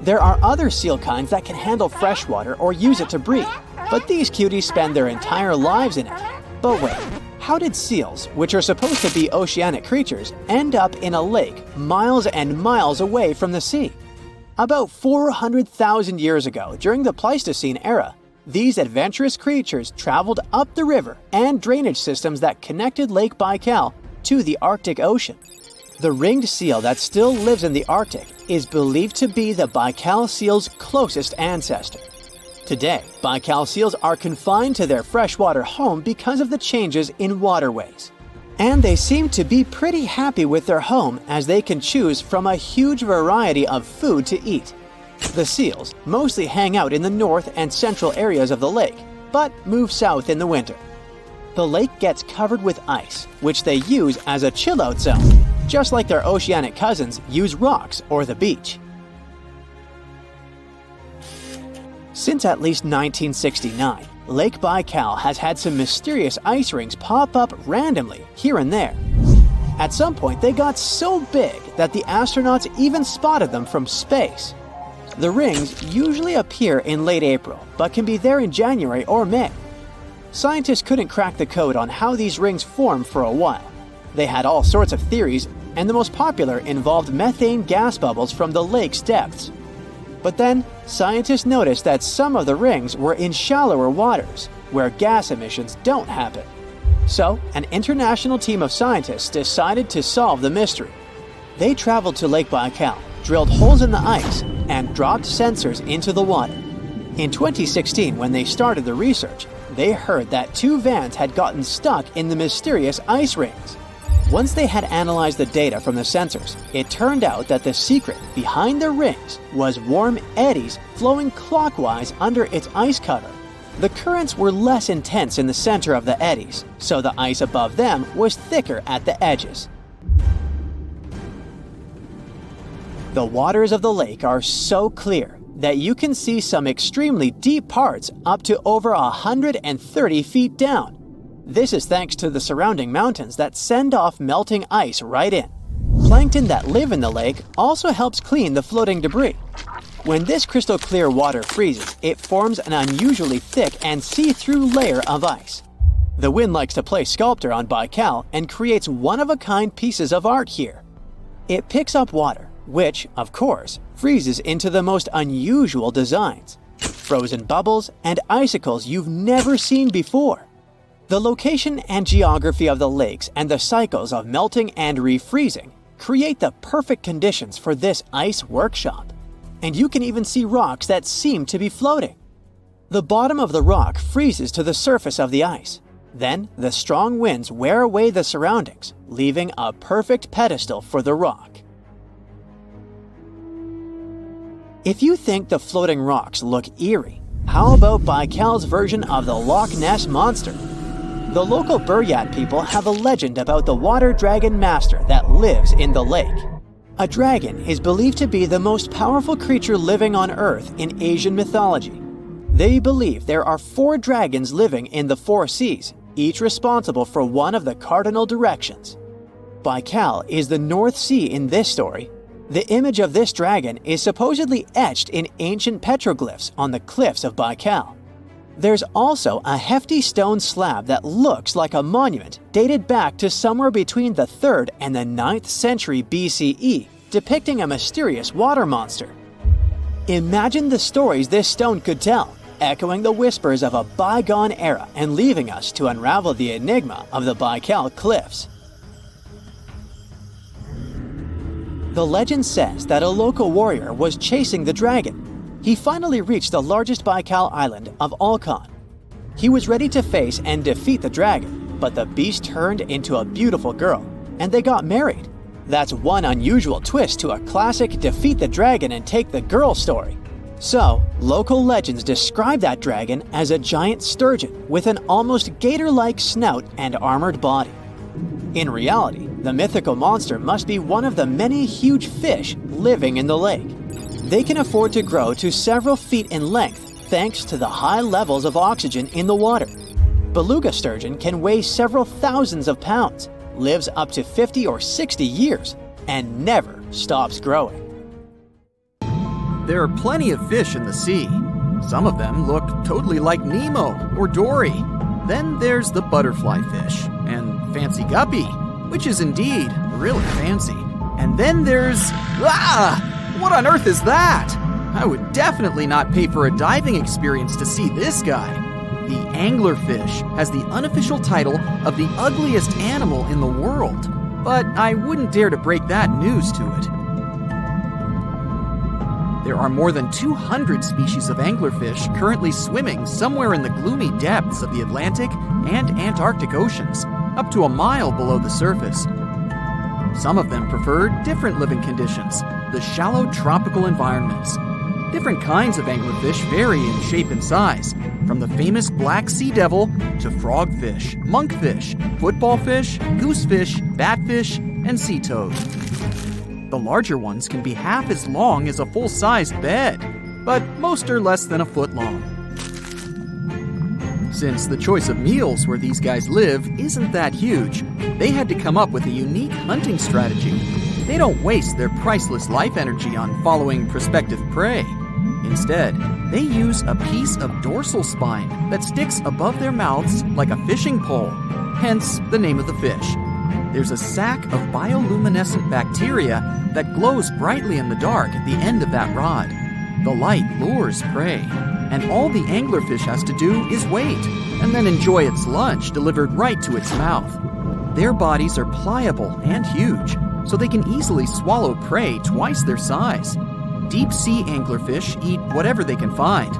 There are other seal kinds that can handle freshwater or use it to breed, but these cuties spend their entire lives in it. But wait, how did seals, which are supposed to be oceanic creatures, end up in a lake miles and miles away from the sea? About 400,000 years ago, during the Pleistocene era, these adventurous creatures traveled up the river and drainage systems that connected Lake Baikal to the Arctic Ocean. The ringed seal that still lives in the Arctic is believed to be the Baikal seal's closest ancestor. Today, Baikal seals are confined to their freshwater home because of the changes in waterways. And they seem to be pretty happy with their home as they can choose from a huge variety of food to eat. The seals mostly hang out in the north and central areas of the lake, but move south in the winter. The lake gets covered with ice, which they use as a chill-out zone, just like their oceanic cousins use rocks or the beach. Since at least 1969, Lake Baikal has had some mysterious ice rings pop up randomly here and there. At some point, they got so big that the astronauts even spotted them from space. The rings usually appear in late April, but can be there in January or May. Scientists couldn't crack the code on how these rings form for a while. They had all sorts of theories, and the most popular involved methane gas bubbles from the lake's depths. But then, scientists noticed that some of the rings were in shallower waters, where gas emissions don't happen. So, an international team of scientists decided to solve the mystery. They traveled to Lake Baikal, drilled holes in the ice, and dropped sensors into the water. In 2016, when they started the research, they heard that 2 vans had gotten stuck in the mysterious ice rings. Once they had analyzed the data from the sensors, it turned out that the secret behind the rings was warm eddies flowing clockwise under its ice cover. The currents were less intense in the center of the eddies, so the ice above them was thicker at the edges. The waters of the lake are so clear that you can see some extremely deep parts up to over 130 feet down. This is thanks to the surrounding mountains that send off melting ice right in. Plankton that live in the lake also helps clean the floating debris. When this crystal clear water freezes, it forms an unusually thick and see-through layer of ice. The wind likes to play sculptor on Baikal and creates one-of-a-kind pieces of art here. It picks up water, which, of course, freezes into the most unusual designs. Frozen bubbles and icicles you've never seen before. The location and geography of the lakes and the cycles of melting and refreezing create the perfect conditions for this ice workshop. And you can even see rocks that seem to be floating. The bottom of the rock freezes to the surface of the ice. Then, the strong winds wear away the surroundings, leaving a perfect pedestal for the rock. If you think the floating rocks look eerie, how about Baikal's version of the Loch Ness Monster? The local Buryat people have a legend about the water dragon master that lives in the lake. A dragon is believed to be the most powerful creature living on Earth in Asian mythology. They believe there are 4 dragons living in the 4 seas, each responsible for one of the cardinal directions. Baikal is the North Sea in this story. The image of this dragon is supposedly etched in ancient petroglyphs on the cliffs of Baikal. There's also a hefty stone slab that looks like a monument dated back to somewhere between the 3rd and the 9th century BCE, depicting a mysterious water monster. Imagine the stories this stone could tell, echoing the whispers of a bygone era and leaving us to unravel the enigma of the Baikal cliffs. The legend says that a local warrior was chasing the dragon. He finally reached the largest Baikal island of Alkan. He was ready to face and defeat the dragon, but the beast turned into a beautiful girl, and they got married. That's one unusual twist to a classic defeat the dragon and take the girl story. So, local legends describe that dragon as a giant sturgeon with an almost gator-like snout and armored body. In reality, the mythical monster must be one of the many huge fish living in the lake. They can afford to grow to several feet in length thanks to the high levels of oxygen in the water. Beluga sturgeon can weigh several thousands of pounds, lives up to 50 or 60 years, and never stops growing. There are plenty of fish in the sea. Some of them look totally like Nemo or Dory. Then there's the butterfly fish and fancy guppy, which is indeed really fancy. And then there's... What on earth is that? I would definitely not pay for a diving experience to see this guy. The anglerfish has the unofficial title of the ugliest animal in the world, but I wouldn't dare to break that news to it. There are more than 200 species of anglerfish currently swimming somewhere in the gloomy depths of the Atlantic and Antarctic oceans, up to a mile below the surface. Some of them prefer different living conditions, the shallow tropical environments. Different kinds of anglerfish vary in shape and size, from the famous black sea devil to frogfish, monkfish, footballfish, goosefish, batfish, and sea toad. The larger ones can be half as long as a full-sized bed, but most are less than a foot long. Since the choice of meals where these guys live isn't that huge, they had to come up with a unique hunting strategy. They don't waste their priceless life energy on following prospective prey. Instead, they use a piece of dorsal spine that sticks above their mouths like a fishing pole, hence the name of the fish. There's a sac of bioluminescent bacteria that glows brightly in the dark at the end of that rod. The light lures prey, and all the anglerfish has to do is wait, and then enjoy its lunch delivered right to its mouth. Their bodies are pliable and huge, so they can easily swallow prey twice their size. Deep-sea anglerfish eat whatever they can find.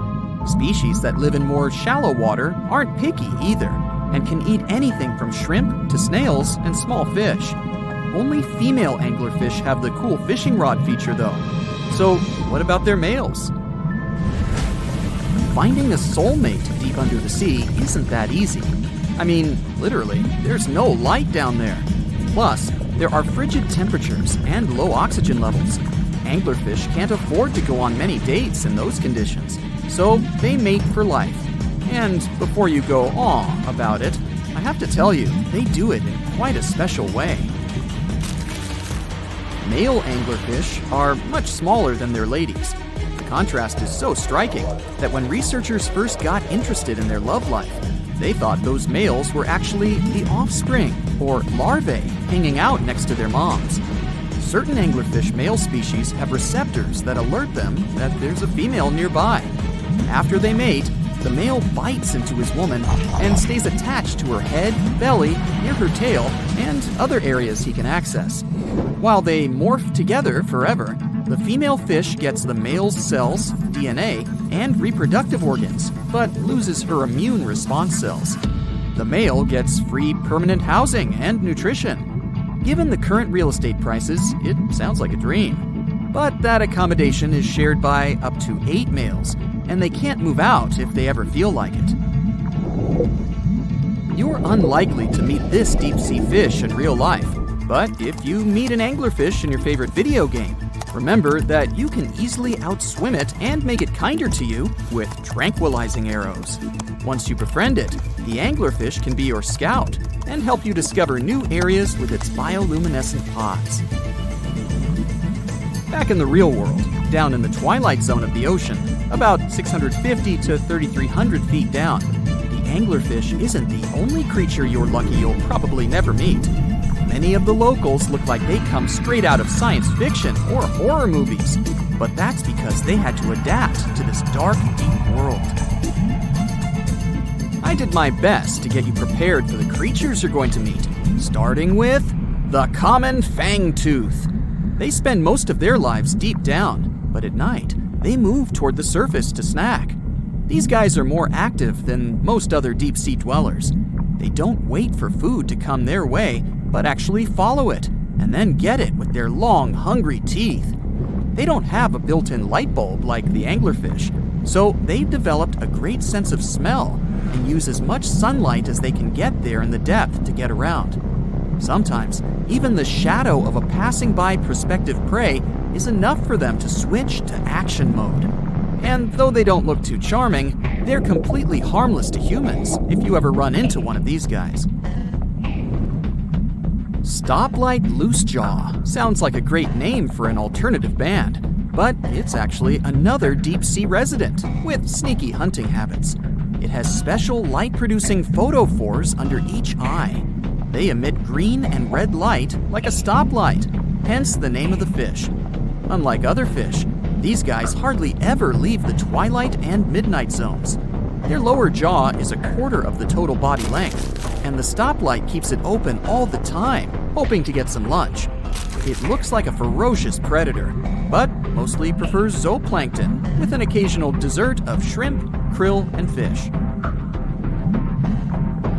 Species that live in more shallow water aren't picky either, and can eat anything from shrimp to snails and small fish. Only female anglerfish have the cool fishing rod feature though. So what about their males? Finding a soulmate deep under the sea isn't that easy. I mean, literally, there's no light down there. Plus, there are frigid temperatures and low oxygen levels. Anglerfish can't afford to go on many dates in those conditions, so they mate for life. And before you go "aw" about it, I have to tell you, they do it in quite a special way. Male anglerfish are much smaller than their ladies. The contrast is so striking that when researchers first got interested in their love life, they thought those males were actually the offspring, or larvae, hanging out next to their moms. Certain anglerfish male species have receptors that alert them that there's a female nearby. After they mate, the male bites into his woman and stays attached to her head, belly, near her tail, and other areas he can access. While they morph together forever, the female fish gets the male's cells, DNA, and reproductive organs, but loses her immune response cells. The male gets free permanent housing and nutrition. Given the current real estate prices, it sounds like a dream. But that accommodation is shared by up to 8 males, and they can't move out if they ever feel like it. You're unlikely to meet this deep-sea fish in real life, but if you meet an anglerfish in your favorite video game, remember that you can easily outswim it and make it kinder to you with tranquilizing arrows. Once you befriend it, the anglerfish can be your scout and help you discover new areas with its bioluminescent pods. Back in the real world, down in the twilight zone of the ocean, about 650 to 3,300 feet down, the anglerfish isn't the only creature you're lucky you'll probably never meet. Many of the locals look like they come straight out of science fiction or horror movies, but that's because they had to adapt to this dark, deep world. I did my best to get you prepared for the creatures you're going to meet, starting with the common fangtooth. They spend most of their lives deep down, but at night, they move toward the surface to snack. These guys are more active than most other deep-sea dwellers. They don't wait for food to come their way, but actually follow it, and then get it with their long, hungry teeth. They don't have a built-in light bulb like the anglerfish, so they've developed a great sense of smell and use as much sunlight as they can get there in the depth to get around. Sometimes, even the shadow of a passing by prospective prey is enough for them to switch to action mode. And though they don't look too charming, they're completely harmless to humans if you ever run into one of these guys. Stoplight Loosejaw sounds like a great name for an alternative band, but it's actually another deep-sea resident with sneaky hunting habits. It has special light-producing photophores under each eye. They emit green and red light like a stoplight, hence the name of the fish. Unlike other fish, these guys hardly ever leave the twilight and midnight zones. Their lower jaw is a quarter of the total body length, and the stoplight keeps it open all the time, hoping to get some lunch. It looks like a ferocious predator, but mostly prefers zooplankton, with an occasional dessert of shrimp, krill, and fish.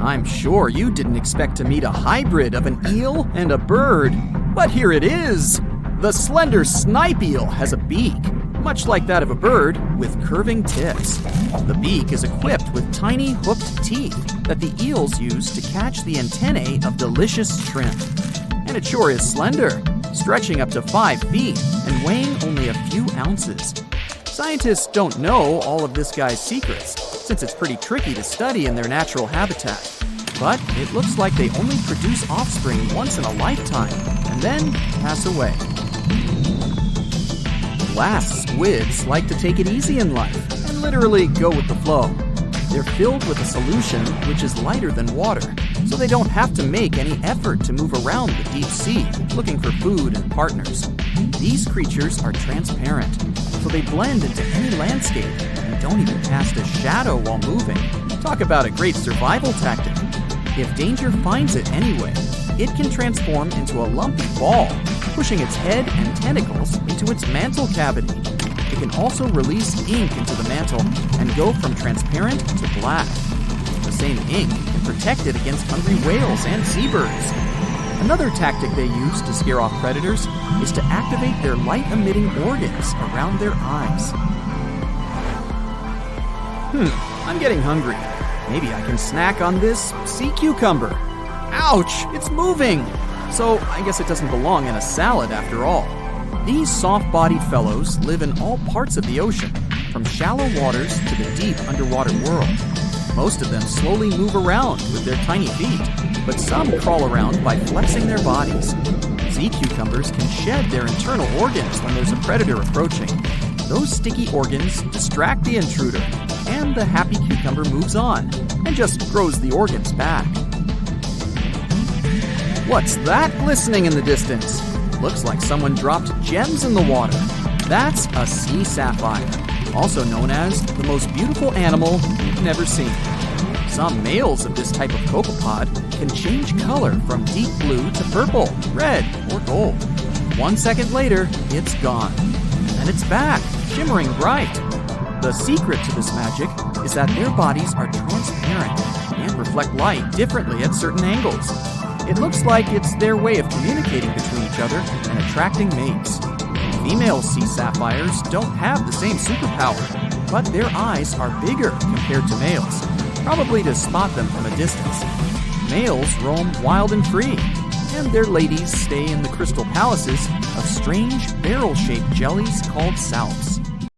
I'm sure you didn't expect to meet a hybrid of an eel and a bird, but here it is! The slender snipe eel has a beak, much like that of a bird, with curving tips. The beak is equipped with tiny hooked teeth that the eels use to catch the antennae of delicious shrimp. And it sure is slender, stretching up to 5 feet and weighing only a few ounces. Scientists don't know all of this guy's secrets, since it's pretty tricky to study in their natural habitat. But it looks like they only produce offspring once in a lifetime, and then pass away. Glass squids like to take it easy in life and literally go with the flow. They're filled with a solution which is lighter than water, so they don't have to make any effort to move around the deep sea looking for food and partners. These creatures are transparent, so they blend into any landscape and don't even cast a shadow while moving. Talk about a great survival tactic. If danger finds it anyway, it can transform into a lumpy ball, pushing its head and tentacles into its mantle cavity. It can also release ink into the mantle and go from transparent to black. The same ink can protect it against hungry whales and seabirds. Another tactic they use to scare off predators is to activate their light-emitting organs around their eyes. I'm getting hungry. Maybe I can snack on this sea cucumber. Ouch, it's moving! So I guess it doesn't belong in a salad after all. These soft-bodied fellows live in all parts of the ocean, from shallow waters to the deep underwater world. Most of them slowly move around with their tiny feet, but some crawl around by flexing their bodies. Sea cucumbers can shed their internal organs when there's a predator approaching. Those sticky organs distract the intruder, and the happy cucumber moves on and just grows the organs back. What's that glistening in the distance? Looks like someone dropped gems in the water. That's a sea sapphire, also known as the most beautiful animal you've never seen. Some males of this type of copepod can change color from deep blue to purple, red, or gold. 1 second later, it's gone. And it's back, shimmering bright. The secret to this magic is that their bodies are transparent and reflect light differently at certain angles. It looks like it's their way of communicating between each other and attracting mates. Female sea sapphires don't have the same superpower, but their eyes are bigger compared to males, probably to spot them from a distance. Males roam wild and free, and their ladies stay in the crystal palaces of strange barrel-shaped jellies called salps.